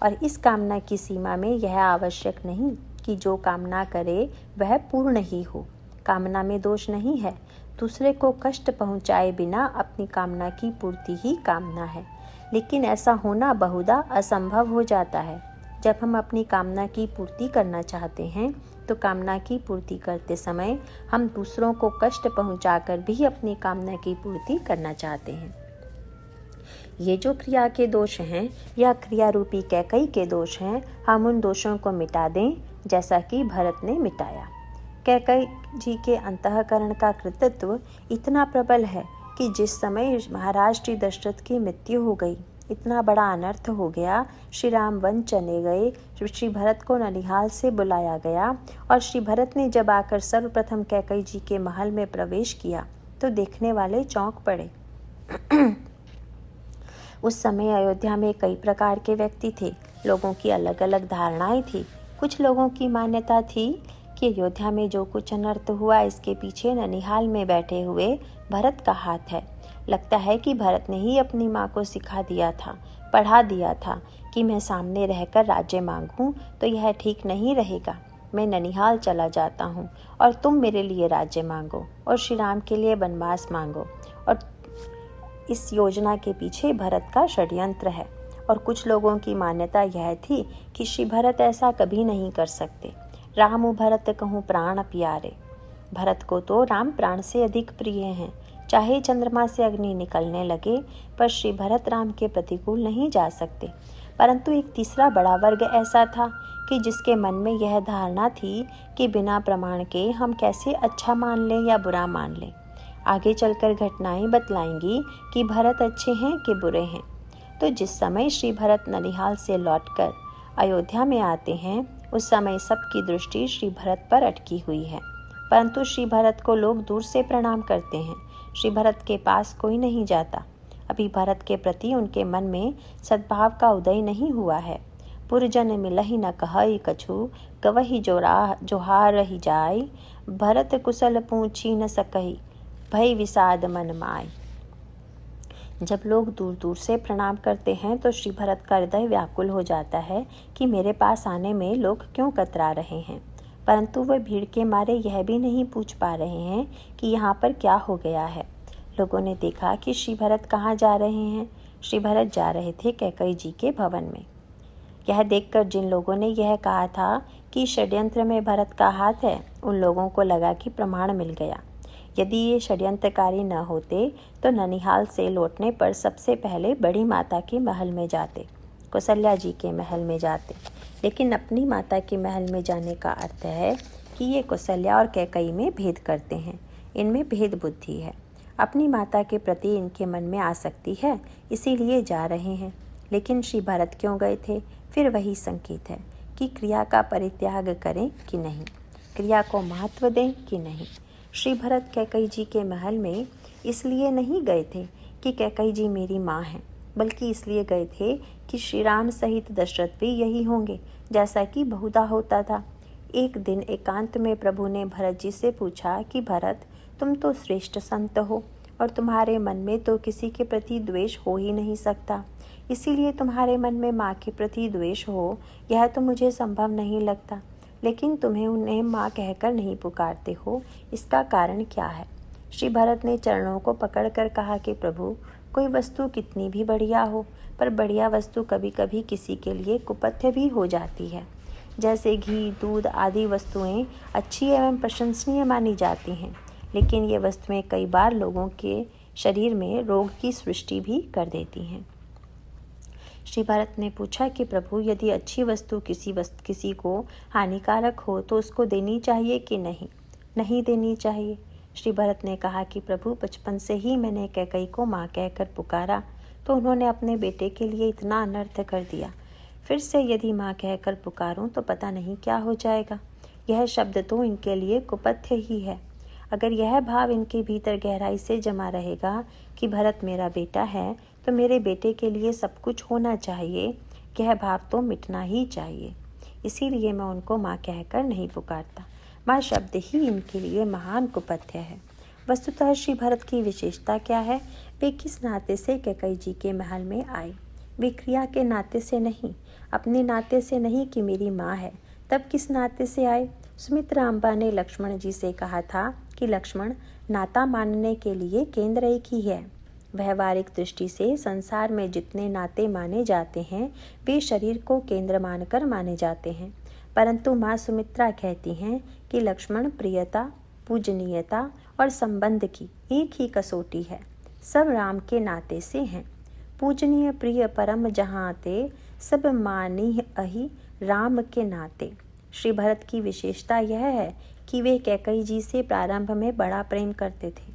और इस कामना की सीमा में यह आवश्यक नहीं कि जो कामना करे वह पूर्ण ही हो। कामना में दोष नहीं है। दूसरे को कष्ट पहुँचाए बिना अपनी कामना की पूर्ति ही कामना है, लेकिन ऐसा होना बहुधा असंभव हो जाता है। जब हम अपनी कामना की पूर्ति करना चाहते हैं तो कामना की पूर्ति करते समय हम दूसरों को कष्ट पहुंचाकर भी अपनी कामना की पूर्ति करना चाहते हैं। ये जो क्रिया के दोष हैं या क्रिया रूपी कैकई के दोष हैं, हम उन दोषों को मिटा दें जैसा कि भरत ने मिटाया। कैकई जी के अंतःकरण का कृतित्व इतना प्रबल है कि जिस समय महाराज श्री दशरथ की मृत्यु हो गई, इतना बड़ा अनर्थ हो गया, श्री राम वन चले गए, श्री भरत को ननिहाल से बुलाया गया, और श्री भरत ने जब आकर सर्वप्रथम कैकई जी के महल में प्रवेश किया तो देखने वाले चौंक पड़े। उस समय अयोध्या में कई प्रकार के व्यक्ति थे। लोगों की अलग अलग धारणाएं थी। कुछ लोगों की मान्यता थी कि अयोध्या में जो कुछ अनर्थ हुआ इसके पीछे ननिहाल में बैठे हुए भरत का हाथ है। लगता है कि भरत ने ही अपनी माँ को सिखा दिया था, पढ़ा दिया था कि मैं सामने रहकर राज्य मांगूं तो यह ठीक नहीं रहेगा। मैं ननिहाल चला जाता हूँ और तुम मेरे लिए राज्य मांगो और श्री राम के लिए वनवास मांगो। और इस योजना के पीछे भरत का षड्यंत्र है। और कुछ लोगों की मान्यता यह थी कि श्री भरत ऐसा कभी नहीं कर सकते। रामु भरत कहूँ प्राण प्यारे। भरत को तो राम प्राण से अधिक प्रिय हैं। चाहे चंद्रमा से अग्नि निकलने लगे पर श्री भरत राम के प्रतिकूल नहीं जा सकते। परंतु एक तीसरा बड़ा वर्ग ऐसा था कि जिसके मन में यह धारणा थी कि बिना प्रमाण के हम कैसे अच्छा मान लें या बुरा मान लें। आगे चलकर घटनाएं बतलाएंगी कि भरत अच्छे हैं कि बुरे हैं। तो जिस समय श्री भरत ननिहाल से लौटकर अयोध्या में आते हैं उस समय सबकी दृष्टि श्री भरत पर अटकी हुई है, परंतु श्री भरत को लोग दूर से प्रणाम करते हैं। श्री भरत के पास कोई नहीं जाता। अभी भरत के प्रति उनके मन में सद्भाव का उदय नहीं हुआ है। पुरजन मिलहि न कहई कछु, गवही जोहार रही जाय, भरत कुशल पूछी न सकही, भय विषाद मन माय। जब लोग दूर दूर से प्रणाम करते हैं तो श्री भरत का हृदय व्याकुल हो जाता है कि मेरे पास आने में लोग क्यों कतरा रहे हैं। परंतु वह भीड़ के मारे यह भी नहीं पूछ पा रहे हैं कि यहाँ पर क्या हो गया है। लोगों ने देखा कि श्री भरत कहाँ जा रहे हैं। श्री भरत जा रहे थे कैकई जी के भवन में। यह देखकर जिन लोगों ने यह कहा था कि षड्यंत्र में भरत का हाथ है, उन लोगों को लगा कि प्रमाण मिल गया। यदि ये षड्यंत्रकारी न होते तो ननिहाल से लौटने पर सबसे पहले बड़ी माता के महल में जाते, कौशल्या जी के महल में जाते। लेकिन अपनी माता के महल में जाने का अर्थ है कि ये कौशल्या और कैकई में भेद करते हैं, इनमें भेद बुद्धि है। अपनी माता के प्रति इनके मन में आसक्ति है, इसीलिए जा रहे हैं। लेकिन श्री भरत क्यों गए थे? फिर वही संकेत है कि क्रिया का परित्याग करें कि नहीं, क्रिया को महत्व दें कि नहीं। श्री भरत कैकई जी के महल में इसलिए नहीं गए थे कि कैकई जी मेरी माँ हैं, बल्कि इसलिए गए थे कि श्री राम सहित दशरथ भी यही होंगे, जैसा कि बहुधा होता था। एक दिन एकांत में प्रभु ने भरत जी से पूछा कि भरत, तुम तो श्रेष्ठ संत हो और तुम्हारे मन में तो किसी के प्रति द्वेष हो ही नहीं सकता। इसीलिए तुम्हारे मन में माँ के प्रति द्वेष हो, यह तो मुझे संभव नहीं लगता। लेकिन तुम्हें उन्हें माँ कहकर नहीं पुकारते हो, इसका कारण क्या है? श्री भरत ने चरणों को पकड़कर कहा कि प्रभु, कोई वस्तु कितनी भी बढ़िया हो, पर बढ़िया वस्तु कभी कभी किसी के लिए कुपथ्य भी हो जाती है। जैसे घी, दूध आदि वस्तुएं अच्छी एवं प्रशंसनीय मानी जाती हैं, लेकिन ये वस्तुएं कई बार लोगों के शरीर में रोग की सृष्टि भी कर देती हैं। श्री भरत ने पूछा कि प्रभु, यदि अच्छी वस्तु किसी को हानिकारक हो तो उसको देनी चाहिए कि नहीं? नहीं देनी चाहिए। श्री भरत ने कहा कि प्रभु, बचपन से ही मैंने कैकई को माँ कहकर पुकारा तो उन्होंने अपने बेटे के लिए इतना अनर्थ कर दिया। फिर से यदि माँ कहकर पुकारूं तो पता नहीं क्या हो जाएगा। यह शब्द तो इनके लिए कुपथ्य ही है। अगर यह भाव इनके भीतर गहराई से जमा रहेगा कि भरत मेरा बेटा है तो मेरे बेटे के लिए सब कुछ होना चाहिए, यह भाव तो मिटना ही चाहिए। इसीलिए मैं उनको माँ कहकर नहीं पुकारता। माँ शब्द ही इनके लिए महान कुपथ्य है। वस्तुतः श्री भरत की विशेषता क्या है? वे किस नाते से कैकई जी के महल में आए? वे क्रिया के नाते से नहीं, अपने नाते से नहीं कि मेरी माँ है। तब किस नाते से आए? सुमित्रा अम्बा ने लक्ष्मण जी से कहा था कि लक्ष्मण, नाता मानने के लिए केंद्र एक ही है। व्यवहारिक दृष्टि से संसार में जितने नाते माने जाते हैं वे शरीर को केंद्र मानकर माने जाते हैं, परंतु माँ सुमित्रा कहती हैं कि लक्ष्मण, प्रियता, पूजनीयता और संबंध की एक ही कसौटी है। सब राम के नाते से हैं। पूजनीय, प्रिय, परम जहाँ ते, सब मानी अहि राम के नाते। श्री भरत की विशेषता यह है कि वे कैकई जी से प्रारंभ में बड़ा प्रेम करते थे,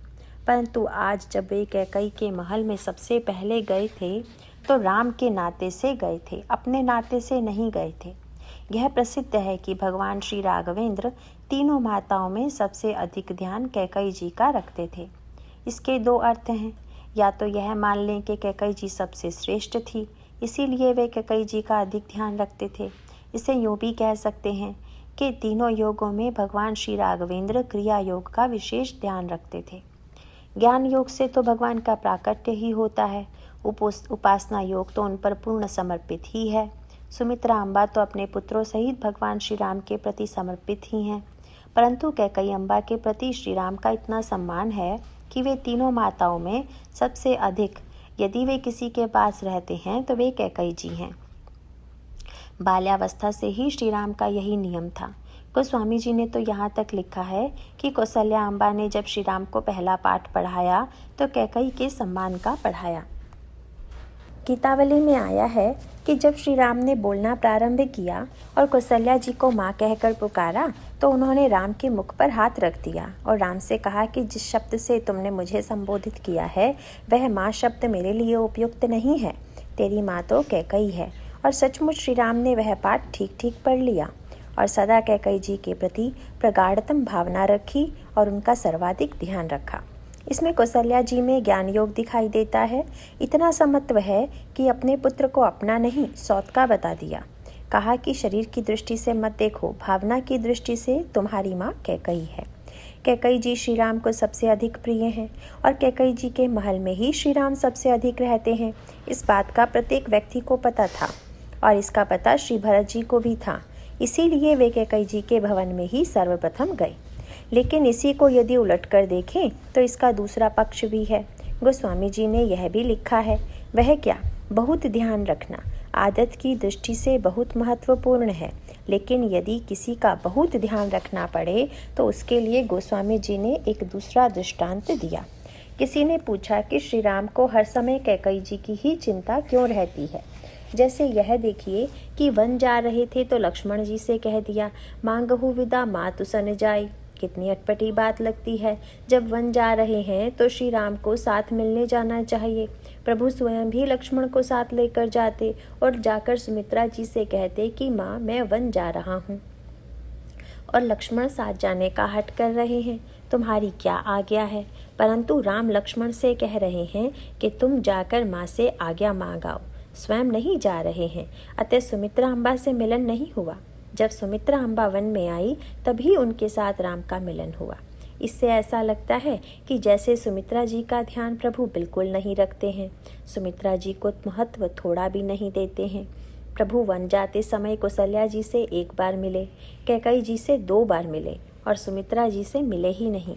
परंतु आज जब वे कैकई के महल में सबसे पहले गए थे तो राम के नाते से गए थे, अपने नाते से नहीं गए थे। यह प्रसिद्ध है कि भगवान श्री राघवेंद्र तीनों माताओं में सबसे अधिक ध्यान कैकई जी का रखते थे। इसके दो अर्थ हैं। या तो यह मान लें कि कैकई जी सबसे श्रेष्ठ थी, इसीलिए वे कैकई जी का अधिक ध्यान रखते थे। इसे यूँ भी कह सकते हैं कि तीनों योगों में भगवान श्री राघवेंद्र क्रिया योग का विशेष ध्यान रखते थे। ज्ञान योग से तो भगवान का प्राकट्य ही होता है, उपासना योग तो उन पर पूर्ण समर्पित ही है। सुमित्रा अम्बा तो अपने पुत्रों सहित भगवान श्री राम के प्रति समर्पित ही हैं, परंतु कैकई अम्बा के प्रति श्री राम का इतना सम्मान है कि वे तीनों माताओं में सबसे अधिक, यदि वे किसी के पास रहते हैं तो वे कैकई जी हैं। बाल्यावस्था से ही श्री राम का यही नियम था। गोस्वामी जी ने तो यहाँ तक लिखा है कि कौशल्या अम्बा ने जब श्री राम को पहला पाठ पढ़ाया तो कैकई के सम्मान का पढ़ाया। गीतावली में आया है कि जब श्री राम ने बोलना प्रारंभ किया और कौशल्या जी को माँ कहकर पुकारा तो उन्होंने राम के मुख पर हाथ रख दिया और राम से कहा कि जिस शब्द से तुमने मुझे संबोधित किया है वह माँ शब्द मेरे लिए उपयुक्त नहीं है। तेरी माँ तो कैकई है। और सचमुच श्री राम ने वह पाठ ठीक ठीक पढ़ लिया और सदा कैकई जी के प्रति प्रगाढ़तम भावना रखी और उनका सर्वाधिक ध्यान रखा। इसमें कौशल्या जी में ज्ञान योग दिखाई देता है। इतना समत्व है कि अपने पुत्र को अपना नहीं सौत का बता दिया। कहा कि शरीर की दृष्टि से मत देखो, भावना की दृष्टि से तुम्हारी माँ कैकई है। कैकई जी श्री राम को सबसे अधिक प्रिय हैं और कैकई जी के महल में ही श्री राम सबसे अधिक रहते हैं। इस बात का प्रत्येक व्यक्ति को पता था और इसका पता श्री भरत जी को भी था। इसीलिए वे कैकई जी के भवन में ही सर्वप्रथम गए। लेकिन इसी को यदि उलट कर देखें तो इसका दूसरा पक्ष भी है। गोस्वामी जी ने यह भी लिखा है, वह क्या? बहुत ध्यान रखना आदत की दृष्टि से बहुत महत्वपूर्ण है, लेकिन यदि किसी का बहुत ध्यान रखना पड़े तो उसके लिए गोस्वामी जी ने एक दूसरा दृष्टांत दिया। किसी ने पूछा कि श्री राम को हर समय कैकई जी की ही चिंता क्यों रहती है। जैसे यह देखिए कि वन जा रहे थे तो लक्ष्मण जी से कह दिया, मांगहु विदा मातु सन जाई। कितनी अटपटी बात लगती है। जब वन जा रहे हैं तो श्री राम को साथ मिलने जाना चाहिए। प्रभु स्वयं भी लक्ष्मण को साथ लेकर जाते और जाकर सुमित्रा जी से कहते कि माँ, मैं वन जा रहा हूँ और लक्ष्मण साथ जाने का हट कर रहे हैं, तुम्हारी क्या आज्ञा है। परंतु राम लक्ष्मण से कह रहे हैं कि तुम जाकर माँ से आज्ञा मांगाओ, स्वयं नहीं जा रहे हैं। अतः सुमित्रा अम्बा से मिलन नहीं हुआ। जब सुमित्रा अम्बा वन में आई तभी उनके साथ राम का मिलन हुआ। इससे ऐसा लगता है कि जैसे सुमित्रा जी का ध्यान प्रभु बिल्कुल नहीं रखते हैं, सुमित्रा जी को महत्व थोड़ा भी नहीं देते हैं। प्रभु वन जाते समय कौशल्या जी से 1 बार मिले, कैकेयी जी से 2 बार मिले और सुमित्रा जी से मिले ही नहीं।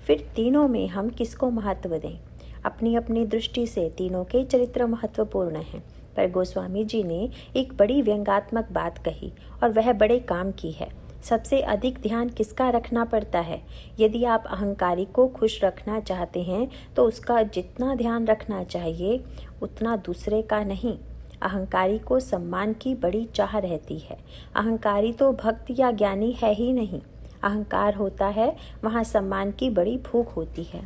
फिर तीनों में हम किसको महत्व दें? अपनी अपनी दृष्टि से तीनों के चरित्र महत्वपूर्ण हैं, पर गोस्वामी जी ने एक बड़ी व्यंग्यात्मक बात कही और वह बड़े काम की है। सबसे अधिक ध्यान किसका रखना पड़ता है? यदि आप अहंकारी को खुश रखना चाहते हैं तो उसका जितना ध्यान रखना चाहिए उतना दूसरे का नहीं। अहंकारी को सम्मान की बड़ी चाह रहती है। अहंकारी तो भक्त या ज्ञानी है ही नहीं। अहंकार होता है वहाँ सम्मान की बड़ी भूख होती है।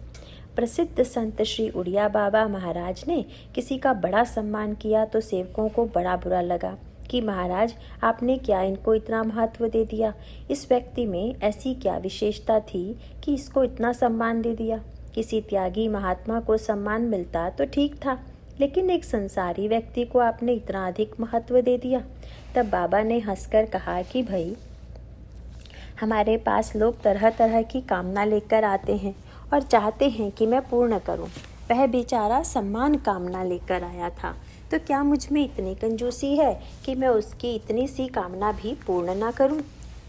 प्रसिद्ध संत श्री उड़िया बाबा महाराज ने किसी का बड़ा सम्मान किया तो सेवकों को बड़ा बुरा लगा कि महाराज आपने क्या इनको इतना महत्व दे दिया? इस व्यक्ति में ऐसी क्या विशेषता थी कि इसको इतना सम्मान दे दिया? किसी त्यागी महात्मा को सम्मान मिलता तो ठीक था, लेकिन एक संसारी व्यक्ति को आपने इतना अधिक महत्व दे दिया। तब बाबा ने हंसकर कहा कि भाई, हमारे पास लोग तरह तरह की कामना लेकर आते हैं और चाहते हैं कि मैं पूर्ण करूं। वह बेचारा सम्मान कामना लेकर आया था, तो क्या मुझ में इतनी कंजूसी है कि मैं उसकी इतनी सी कामना भी पूर्ण ना करूं?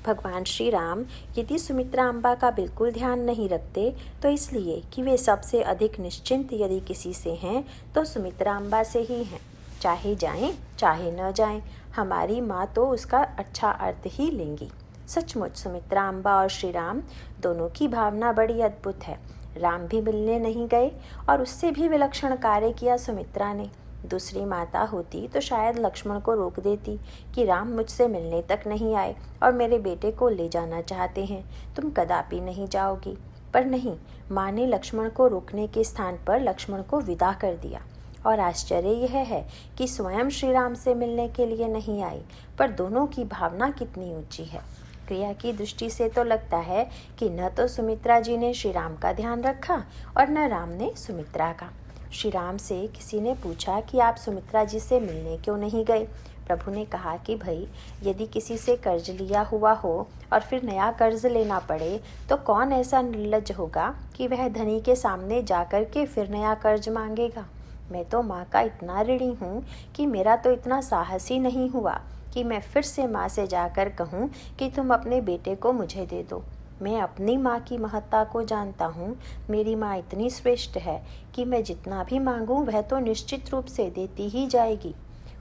भगवान श्री राम यदि सुमित्रा अम्बा का बिल्कुल ध्यान नहीं रखते तो इसलिए कि वे सबसे अधिक निश्चिंत यदि किसी से हैं तो सुमित्रा अम्बा से ही हैं। चाहे जाएं चाहे न जाएं, हमारी माँ तो उसका अच्छा अर्थ ही लेंगी। सचमुच सुमित्रा अम्बा और श्री राम दोनों की भावना बड़ी अद्भुत है। राम भी मिलने नहीं गए और उससे भी विलक्षण कार्य किया सुमित्रा ने। दूसरी माता होती तो शायद लक्ष्मण को रोक देती कि राम मुझसे मिलने तक नहीं आए और मेरे बेटे को ले जाना चाहते हैं, तुम कदापि नहीं जाओगी। पर नहीं, माँ ने लक्ष्मण को रोकने के स्थान पर लक्ष्मण को विदा कर दिया। और आश्चर्य यह है कि स्वयं श्री राम से मिलने के लिए नहीं आई, पर दोनों की भावना कितनी ऊंची है। क्रिया की दृष्टि से तो लगता है कि न तो सुमित्रा जी ने श्री राम का ध्यान रखा और न राम ने सुमित्रा का। श्री राम से किसी ने पूछा कि आप सुमित्रा जी से मिलने क्यों नहीं गए? प्रभु ने कहा कि भाई, यदि किसी से कर्ज लिया हुआ हो और फिर नया कर्ज लेना पड़े तो कौन ऐसा निर्लज्ज होगा कि वह धनी के सामने जाकर के फिर नया कर्ज मांगेगा। मैं तो माँ का इतना ऋणी हूँ कि मेरा तो इतना साहस ही नहीं हुआ कि मैं फिर से माँ से जाकर कहूँ कि तुम अपने बेटे को मुझे दे दो। मैं अपनी माँ की महत्ता को जानता हूँ। मेरी माँ इतनी श्रेष्ठ है कि मैं जितना भी मांगूँ वह तो निश्चित रूप से देती ही जाएगी।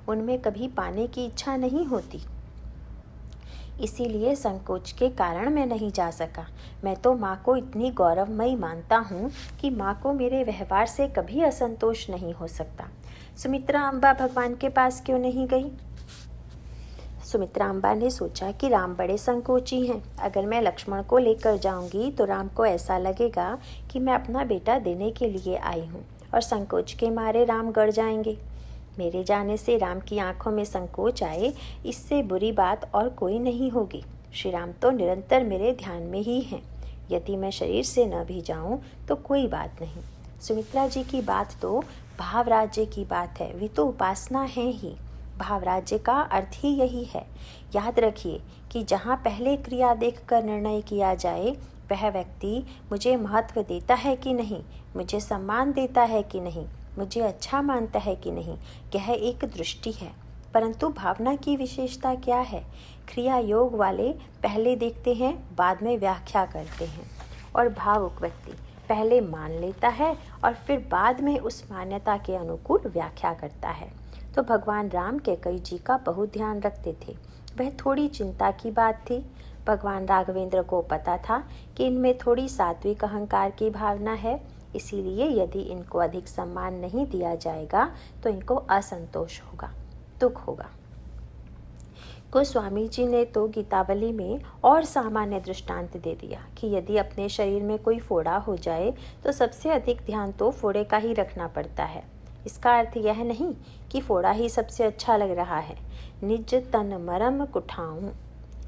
उनमें कभी पाने की इच्छा नहीं होती, इसीलिए संकोच के कारण मैं नहीं जा सका। मैं तो माँ को इतनी गौरवमयी मानता हूँ कि माँ को मेरे व्यवहार से कभी असंतोष नहीं हो सकता। सुमित्रा अम्बा भगवान के पास क्यों नहीं गई? सुमित्रा अम्बा ने सोचा कि राम बड़े संकोची हैं। अगर मैं लक्ष्मण को लेकर जाऊंगी तो राम को ऐसा लगेगा कि मैं अपना बेटा देने के लिए आई हूँ और संकोच के मारे राम गड़ जाएंगे। मेरे जाने से राम की आंखों में संकोच आए, इससे बुरी बात और कोई नहीं होगी। श्री राम तो निरंतर मेरे ध्यान में ही हैं। यदि मैं शरीर से न भी जाऊं तो कोई बात नहीं। सुमित्रा जी की बात तो भाव राज्य की बात है, वे तो उपासना है ही। भाव राज्य का अर्थ ही यही है। याद रखिए कि जहाँ पहले क्रिया देखकर निर्णय किया जाए, वह व्यक्ति मुझे महत्व देता है कि नहीं, मुझे सम्मान देता है कि नहीं, मुझे अच्छा मानता है कि नहीं, यह एक दृष्टि है। परंतु भावना की विशेषता क्या है? क्रिया योग वाले पहले देखते हैं, बाद में व्याख्या करते हैं, और भावुक व्यक्ति पहले मान लेता है और फिर बाद में उस मान्यता के अनुकूल व्याख्या करता है। तो भगवान राम कैकेयी जी का बहुत ध्यान रखते थे। वह थोड़ी चिंता की बात थी। भगवान राघवेंद्र को पता था कि इनमें थोड़ी सात्विक अहंकार की भावना है, इसीलिए यदि इनको अधिक सम्मान नहीं दिया जाएगा तो इनको असंतोष होगा, दुख होगा। गोस्वामी जी ने तो गीतावली में और सामान्य दृष्टांत दे दिया कि यदि अपने शरीर में कोई फोड़ा हो जाए तो सबसे अधिक ध्यान तो फोड़े का ही रखना पड़ता है। इसका अर्थ यह नहीं कि फोड़ा ही सबसे अच्छा लग रहा है। निज तन मरम कुठाऊं,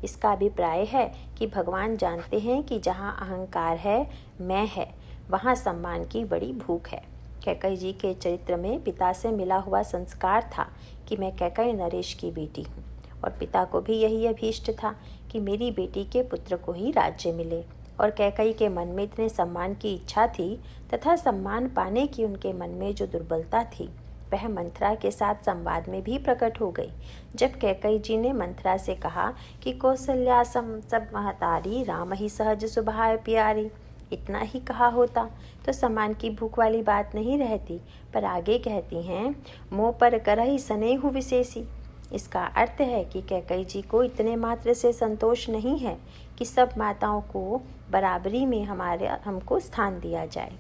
इसका अभिप्राय है कि भगवान जानते हैं कि जहाँ अहंकार है, मैं है, वहाँ सम्मान की बड़ी भूख है। कैकेयी जी के चरित्र में पिता से मिला हुआ संस्कार था कि मैं कैकेयी नरेश की बेटी हूँ, और पिता को भी यही अभीष्ट था कि मेरी बेटी के पुत्र को ही राज्य मिले। और कैकई के मन में इतने सम्मान की इच्छा थी तथा सम्मान पाने की उनके मन में जो दुर्बलता थी वह मंथरा के साथ संवाद में भी प्रकट हो गई। जब कैकई जी ने मंथरा से कहा कि कौशल्या सब महतारी, राम ही सहज स्वभाव प्यारी, इतना ही कहा होता तो सम्मान की भूख वाली बात नहीं रहती, पर आगे कहती हैं मोह पर करहि स्नेहु विशेषी। इसका अर्थ है कि कैकई जी को इतने मात्र से संतोष नहीं है कि सब माताओं को बराबरी में हमको स्थान दिया जाए।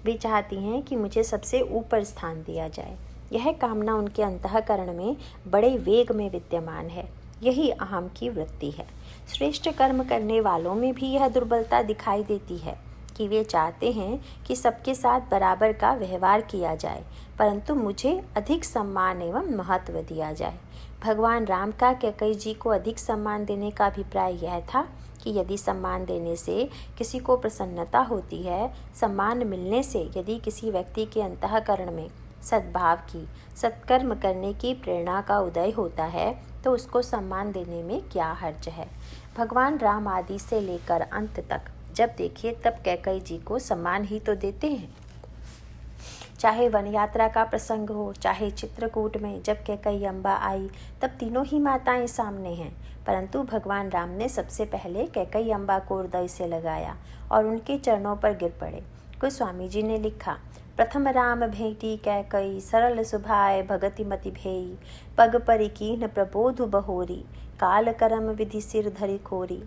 वे चाहती हैं कि मुझे सबसे ऊपर स्थान दिया जाए। यह कामना उनके अंतःकरण में बड़े वेग में विद्यमान है। यही अहम की वृत्ति है। श्रेष्ठ कर्म करने वालों में भी यह दुर्बलता दिखाई देती है कि वे चाहते हैं कि सबके साथ बराबर का व्यवहार किया जाए, परंतु मुझे अधिक सम्मान एवं महत्व दिया जाए। भगवान राम का कैकई जी को अधिक सम्मान देने का अभिप्राय यह था कि यदि सम्मान देने से किसी को प्रसन्नता होती है, सम्मान मिलने से यदि किसी व्यक्ति के अंतःकरण में सद्भाव की, सत्कर्म करने की प्रेरणा का उदय होता है, तो उसको सम्मान देने में क्या हर्ज है। भगवान राम आदि से लेकर अंत तक जब देखिए तब कैकई जी को सम्मान ही तो देते हैं। चाहे वन यात्रा का प्रसंग हो, चाहे चित्रकूट में जब कैकई अम्बा आई तब तीनों ही माताएं सामने हैं, परंतु भगवान राम ने सबसे पहले कैकई अम्बा को हृदय से लगाया और उनके चरणों पर गिर पड़े। गोस्वामी जी ने लिखा, प्रथम राम भेटी कैकई, सरल सुभाय भगति मति भेई, पग परि कीन्ह प्रबोधु बहोरी, काल करम विधि सिर धरि खोरी।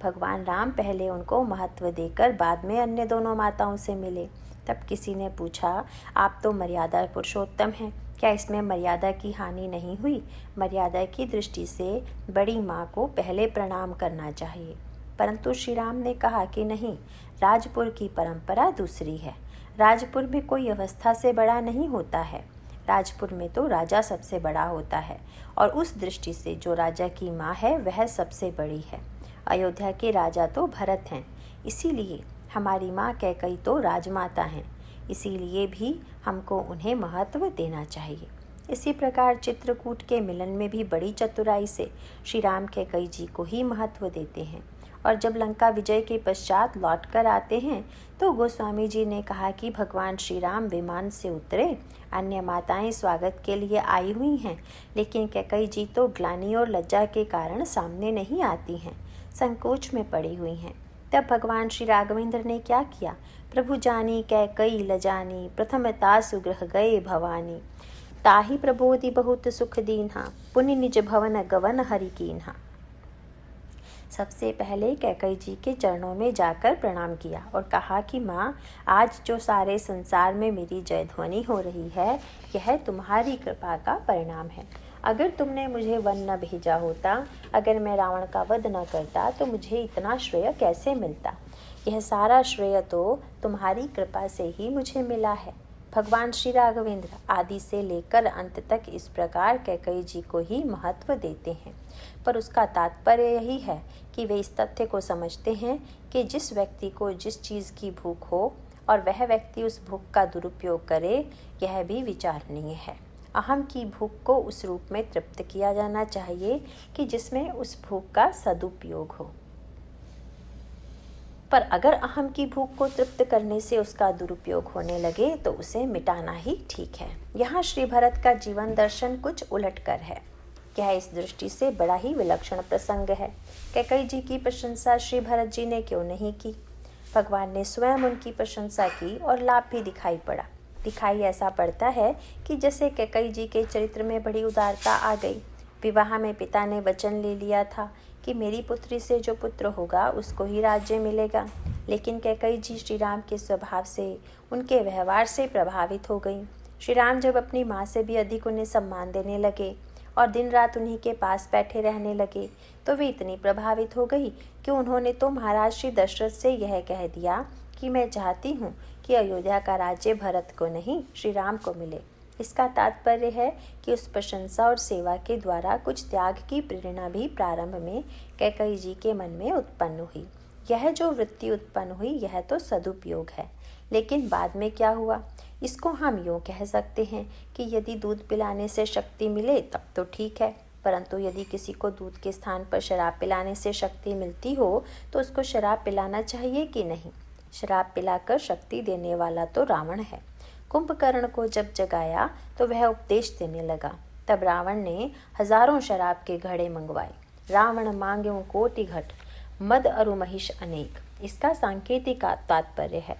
भगवान राम पहले उनको महत्व देकर बाद में अन्य दोनों माताओं से मिले। तब किसी ने पूछा, आप तो मर्यादा पुरुषोत्तम हैं, क्या इसमें मर्यादा की हानि नहीं हुई? मर्यादा की दृष्टि से बड़ी माँ को पहले प्रणाम करना चाहिए। परंतु श्री राम ने कहा कि नहीं, राजपुर की परंपरा दूसरी है। राजपुर में कोई अवस्था से बड़ा नहीं होता है। राजपुर में तो राजा सबसे बड़ा होता है और उस दृष्टि से जो राजा की माँ है वह सबसे बड़ी है। अयोध्या के राजा तो भरत हैं, इसीलिए हमारी माँ कैकई तो राजमाता हैं, इसीलिए भी हमको उन्हें महत्व देना चाहिए। इसी प्रकार चित्रकूट के मिलन में भी बड़ी चतुराई से श्री राम कैकई जी को ही महत्व देते हैं। और जब लंका विजय के पश्चात लौटकर आते हैं तो गोस्वामी जी ने कहा कि भगवान श्री राम विमान से उतरे, अन्य माताएं स्वागत के लिए आई हुई हैं, लेकिन कैकई जी तो ग्लानि और लज्जा के कारण सामने नहीं आती हैं, संकोच में पड़ी हुई हैं। तब भगवान श्री राघवेंद्र ने क्या किया, प्रभु जानी कैकई लजानी, प्रथमता सुग्रह गए भवानी, ताहि प्रबोधि बहुत सुख दीन्हा, पुनि निज भवन गवन हरि कीन्हा। सबसे पहले कैकई जी के चरणों में जाकर प्रणाम किया और कहा कि माँ, आज जो सारे संसार में मेरी जय ध्वनि हो रही है यह तुम्हारी कृपा का परिणाम है। अगर तुमने मुझे वन न भेजा होता, अगर मैं रावण का वध न करता तो मुझे इतना श्रेय कैसे मिलता। यह सारा श्रेय तो तुम्हारी कृपा से ही मुझे मिला है। भगवान श्री राघवेंद्र आदि से लेकर अंत तक इस प्रकार कैकई जी को ही महत्व देते हैं, पर उसका तात्पर्य यही है कि वे इस तथ्य को समझते हैं कि जिस व्यक्ति को जिस चीज़ की भूख हो और वह व्यक्ति उस भूख का दुरुपयोग करे, यह भी विचारणीय है। अहम की भूख को उस रूप में तृप्त किया जाना चाहिए कि जिसमें उस भूख का सदुपयोग हो, पर अगर अहम की भूख को तृप्त करने से उसका दुरुपयोग होने लगे तो उसे मिटाना ही ठीक है। यहाँ श्री भरत का जीवन दर्शन कुछ उलट कर है। यह इस दृष्टि से बड़ा ही विलक्षण प्रसंग है। कैकई जी की प्रशंसा श्री भरत जी ने क्यों नहीं की? भगवान ने स्वयं उनकी प्रशंसा की और लाभ भी दिखाई ऐसा पड़ता है कि जैसे कैकई जी के चरित्र में बड़ी उदारता आ गई। विवाह में पिता ने वचन ले लिया था कि मेरी पुत्री से जो पुत्र होगा उसको ही राज्य मिलेगा, लेकिन कैकई जी श्री राम के स्वभाव से, उनके व्यवहार से प्रभावित हो गई। श्री राम जब अपनी माँ से भी अधिक उन्हें सम्मान देने लगे और दिन रात उन्हीं के पास बैठे रहने लगे तो वे इतनी प्रभावित हो गई कि उन्होंने तो महाराज श्री दशरथ से यह कह दिया कि मैं चाहती हूँ कि अयोध्या का राज्य भरत को नहीं श्री राम को मिले। इसका तात्पर्य है कि उस प्रशंसा और सेवा के द्वारा कुछ त्याग की प्रेरणा भी प्रारंभ में कैकई जी के मन में उत्पन्न हुई। यह जो वृत्ति उत्पन्न हुई यह तो सदुपयोग है, लेकिन बाद में क्या हुआ? इसको हम यूँ कह सकते हैं कि यदि दूध पिलाने से शक्ति मिले तब तो ठीक है, परंतु यदि किसी को दूध के स्थान पर शराब पिलाने से शक्ति मिलती हो तो उसको शराब पिलाना चाहिए कि नहीं? शराब पिलाकर शक्ति देने वाला तो रावण है। कुंभकर्ण को जब जगाया तो वह उपदेश देने लगा। तब रावण ने हजारों शराब के घड़े मंगवाए। रावण मांग्यो कोटि घट, मद अरु महिष अनेक। इसका सांकेतिक तात्पर्य है,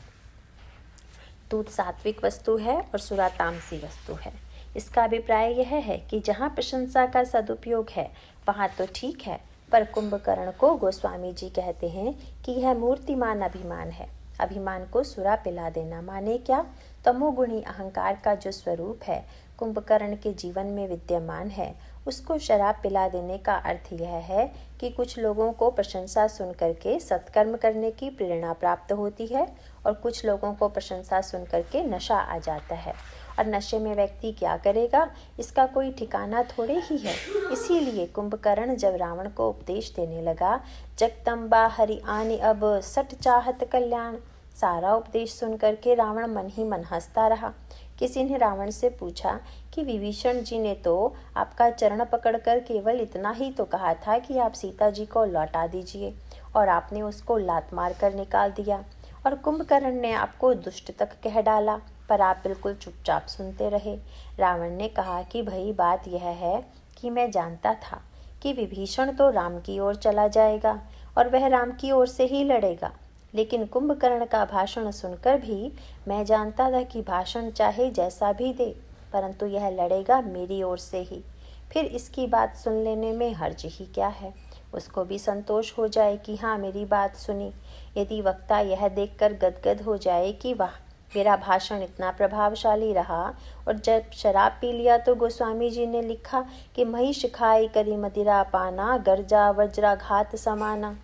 दूध सात्विक वस्तु है और सुरा तामसी वस्तु है। इसका अभिप्राय यह है कि जहाँ प्रशंसा का सदुपयोग है वहाँ तो ठीक है, पर कुंभकर्ण को गोस्वामी जी कहते हैं कि यह मूर्तिमान अभिमान है। अभिमान को सुरा पिला देना माने क्या? तमोगुणी अहंकार का जो स्वरूप है कुंभकर्ण के जीवन में विद्यमान है, उसको शराब पिला देने का अर्थ यह है कि कुछ लोगों को प्रशंसा सुन करके सत्कर्म करने की प्रेरणा प्राप्त होती है और कुछ लोगों को प्रशंसा सुन करके नशा आ जाता है। और नशे में व्यक्ति क्या करेगा, इसका कोई ठिकाना थोड़े ही है। इसीलिए कुंभकर्ण जब रावण को उपदेश देने लगा, जगदम्बा हरि आने अब सट चाहत कल्याण, सारा उपदेश सुन करके रावण मन ही मन हंसता रहा। किसी ने रावण से पूछा कि विभीषण जी ने तो आपका चरण पकड़कर केवल इतना ही तो कहा था कि आप सीता जी को लौटा दीजिए, और आपने उसको लात मार कर निकाल दिया, और कुंभकर्ण ने आपको दुष्ट तक कह डाला, पर आप बिल्कुल चुपचाप सुनते रहे। रावण ने कहा कि भाई बात यह है कि मैं जानता था कि विभीषण तो राम की ओर चला जाएगा और वह राम की ओर से ही लड़ेगा, लेकिन कुंभकर्ण का भाषण सुनकर भी मैं जानता था कि भाषण चाहे जैसा भी दे, परंतु यह लड़ेगा मेरी ओर से ही। फिर इसकी बात सुन लेने में हर्ज ही क्या है, उसको भी संतोष हो जाए कि हाँ मेरी बात सुनी। यदि वक्ता यह देखकर गदगद हो जाए कि वाह मेरा भाषण इतना प्रभावशाली रहा, और जब शराब पी लिया तो गोस्वामी जी ने लिखा कि महिष खाई करी मदिरा पाना, गर्जा वज्राघात समाना।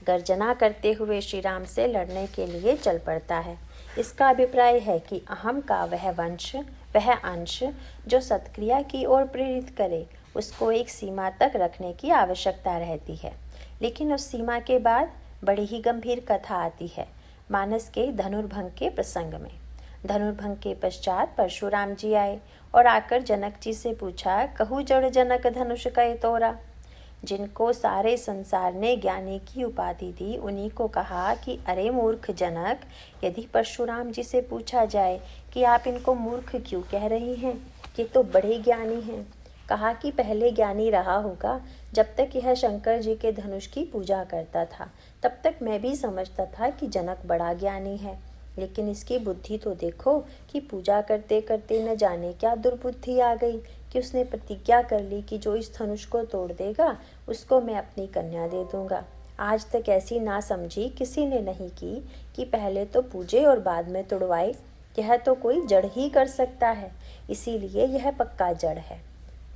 गर्जना करते हुए श्री राम से लड़ने के लिए चल पड़ता है। इसका अभिप्राय है कि अहम का वह वंश, वह अंश जो सत्क्रिया की ओर प्रेरित करे, उसको एक सीमा तक रखने की आवश्यकता रहती है। लेकिन उस सीमा के बाद बड़ी ही गंभीर कथा आती है मानस के धनुर्भंग के प्रसंग में। धनुर्भंग के पश्चात परशुराम जी आए और आकर जनक जी से पूछा, कहूँ जड़ जनक धनुष कय तोरा। जिनको सारे संसार ने ज्ञानी की उपाधि दी, उन्हीं को कहा कि अरे मूर्ख जनक, यदि परशुराम जी से पूछा जाए कि आप इनको मूर्ख क्यों कह रही हैं, ये तो बड़े ज्ञानी हैं। कहा कि पहले ज्ञानी रहा होगा, जब तक यह शंकर जी के धनुष की पूजा करता था तब तक मैं भी समझता था कि जनक बड़ा ज्ञानी है, लेकिन इसकी बुद्धि तो देखो कि पूजा करते करते न जाने क्या दुर्बुद्धि आ गई कि उसने प्रतिज्ञा कर ली कि जो इस धनुष को तोड़ देगा उसको मैं अपनी कन्या दे दूंगा। आज तक ऐसी ना समझी किसी ने नहीं की कि पहले तो पूजे और बाद में तोड़वाए। यह तो कोई जड़ ही कर सकता है, इसीलिए यह पक्का जड़ है।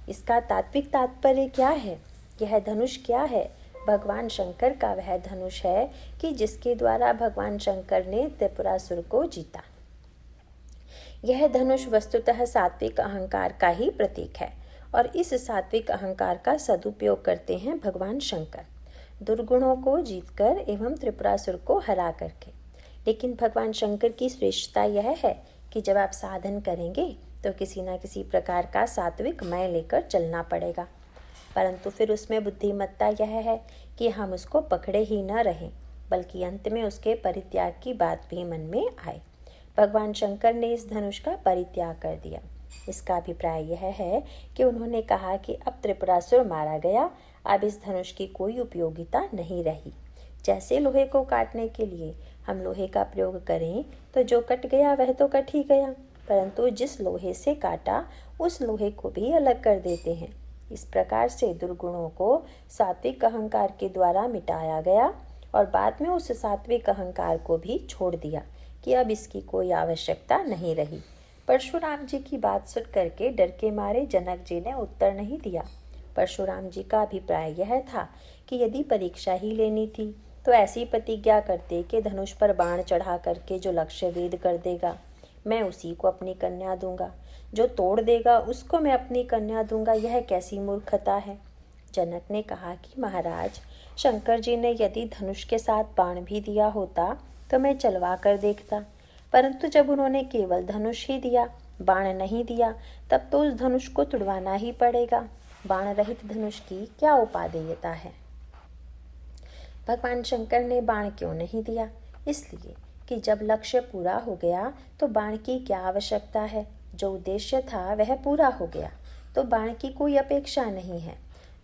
इसका तात्विक तात्पर्य क्या है? यह धनुष क्या है? भगवान शंकर का वह धनुष है कि जिसके द्वारा भगवान शंकर ने त्रिपुरासुर को जीता। यह धनुष वस्तुतः सात्विक अहंकार का ही प्रतीक है, और इस सात्विक अहंकार का सदुपयोग करते हैं भगवान शंकर, दुर्गुणों को जीतकर एवं त्रिपुरासुर को हरा करके। लेकिन भगवान शंकर की श्रेष्ठता यह है कि जब आप साधन करेंगे तो किसी न किसी प्रकार का सात्विक मय लेकर चलना पड़ेगा, परंतु फिर उसमें बुद्धिमत्ता यह है कि हम उसको पकड़े ही न रहें, बल्कि अंत में उसके परित्याग की बात भी मन में आए। भगवान शंकर ने इस धनुष का परित्याग कर दिया। इसका अभिप्राय यह है कि उन्होंने कहा कि अब त्रिपुरासुर मारा गया, अब इस धनुष की कोई उपयोगिता नहीं रही। जैसे लोहे को काटने के लिए हम लोहे का प्रयोग करें तो जो कट गया वह तो कट ही गया, परंतु जिस लोहे से काटा उस लोहे को भी अलग कर देते हैं। इस प्रकार से दुर्गुणों को सात्विक अहंकार के द्वारा मिटाया गया और बाद में उस सात्विक अहंकार को भी छोड़ दिया कि अब इसकी कोई आवश्यकता नहीं रही। परशुराम जी की बात सुन करके डर के मारे जनक जी ने उत्तर नहीं दिया। परशुराम जी का अभिप्राय यह था कि यदि परीक्षा ही लेनी थी तो ऐसी प्रतिज्ञा करते कि धनुष पर बाण चढ़ा करके जो लक्ष्य वेद कर देगा मैं उसी को अपनी कन्या दूंगा, जो तोड़ देगा उसको मैं अपनी कन्या दूंगा। यह कैसी मूर्खता है। जनक ने कहा कि महाराज, शंकर जी ने यदि धनुष के साथ बाण भी दिया होता तो मैं चलवा कर देखता, परंतु जब उन्होंने केवल धनुष ही दिया, बाण नहीं दिया, तब तो उस धनुष को तुड़वाना ही पड़ेगा। बाण रहित धनुष की क्या उपादेयता है। भगवान शंकर ने बाण क्यों नहीं दिया? इसलिए कि जब लक्ष्य पूरा हो गया तो बाण की क्या आवश्यकता है। जो उद्देश्य था वह पूरा हो गया तो बाण की कोई अपेक्षा नहीं है।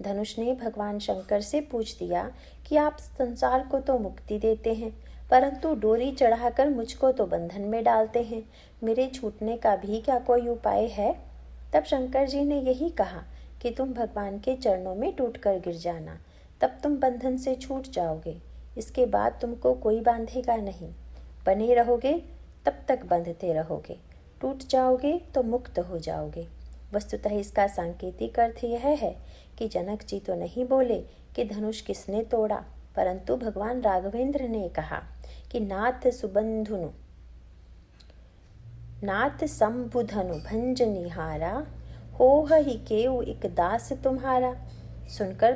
धनुष ने भगवान शंकर से पूछ दिया कि आप संसार को तो मुक्ति देते हैं, परंतु डोरी चढ़ाकर मुझको तो बंधन में डालते हैं। मेरे छूटने का भी क्या कोई उपाय है? तब शंकर जी ने यही कहा कि तुम भगवान के चरणों में टूटकर गिर जाना, तब तुम बंधन से छूट जाओगे। इसके बाद तुमको कोई बांधेगा नहीं। बने रहोगे तब तक बंधते रहोगे, टूट जाओगे तो मुक्त हो जाओगे। वस्तुतः इसका सांकेतिक अर्थ यह है कि जनक जी तो नहीं बोले कि धनुष किसने तोड़ा, परंतु भगवान राघवेंद्र ने कहा कि नाथ सुबंधुनु नाथ संबुधनु भंज निहारा, हो ही केउ एक दास तुम्हारा। सुनकर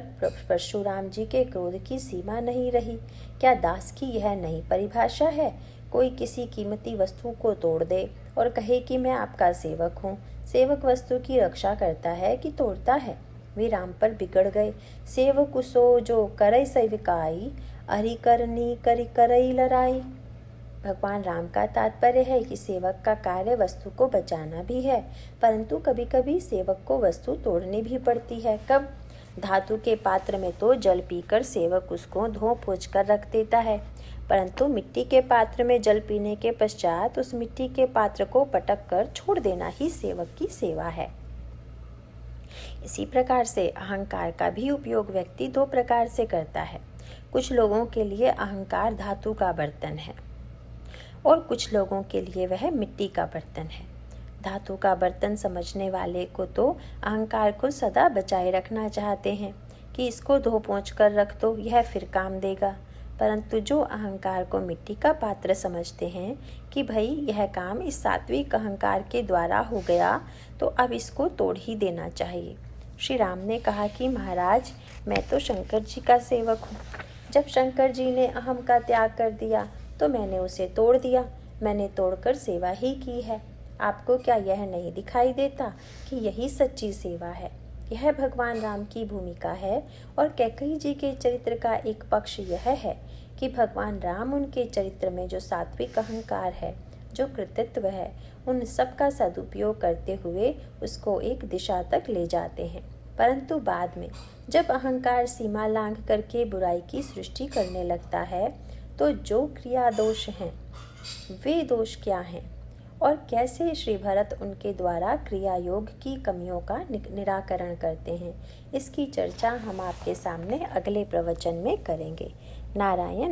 परशुराम जी के क्रोध की सीमा नहीं रही। क्या दास की यह नई परिभाषा है? कोई किसी कीमती वस्तु को तोड़ दे और कहे कि मैं आपका सेवक हूँ। सेवक वस्तु की रक्षा करता है कि तोड़ता है? वे राम पर बिगड़ गए। सेवक सो जो करई सेविकाई, अरि करनी करी करई लड़ाई। भगवान राम का तात्पर्य है कि सेवक का कार्य वस्तु को बचाना भी है, परंतु कभी कभी सेवक को वस्तु तोड़नी भी पड़ती है। कब? धातु के पात्र में तो जल पीकर सेवक उसको धो पोंछ कर रख देता है, परंतु मिट्टी के पात्र में जल पीने के पश्चात उस मिट्टी के पात्र को पटक कर छोड़ देना ही सेवक की सेवा है। इसी प्रकार से अहंकार का भी उपयोग व्यक्ति दो प्रकार से करता है। कुछ लोगों के लिए अहंकार धातु का बर्तन है और कुछ लोगों के लिए वह मिट्टी का बर्तन है। धातु का बर्तन समझने वाले को तो अहंकार को सदा बचाए रखना चाहते हैं कि इसको धो पोंछ कर रख दो, यह फिर काम देगा। परंतु जो अहंकार को मिट्टी का पात्र समझते हैं कि भाई यह काम इस सात्विक अहंकार के द्वारा हो गया तो अब इसको तोड़ ही देना चाहिए। श्री राम ने कहा कि महाराज, मैं तो शंकर जी का सेवक हूँ। जब शंकर जी ने अहम का त्याग कर दिया तो मैंने उसे तोड़ दिया। मैंने तोड़कर सेवा ही की है। आपको क्या यह नहीं दिखाई देता कि यही सच्ची सेवा है? यह भगवान राम की भूमिका है। और कैकेयी जी के चरित्र का एक पक्ष यह है कि भगवान राम उनके चरित्र में जो सात्विक अहंकार है, जो कृतित्व है, उन सब का सदुपयोग करते हुए उसको एक दिशा तक ले जाते हैं। परंतु बाद में जब अहंकार सीमा लांघ करके बुराई की सृष्टि करने लगता है तो जो क्रिया दोष हैं वे दोष क्या हैं और कैसे श्री भरत उनके द्वारा क्रिया योग की कमियों का निराकरण करते हैं, इसकी चर्चा हम आपके सामने अगले प्रवचन में करेंगे। नारायण।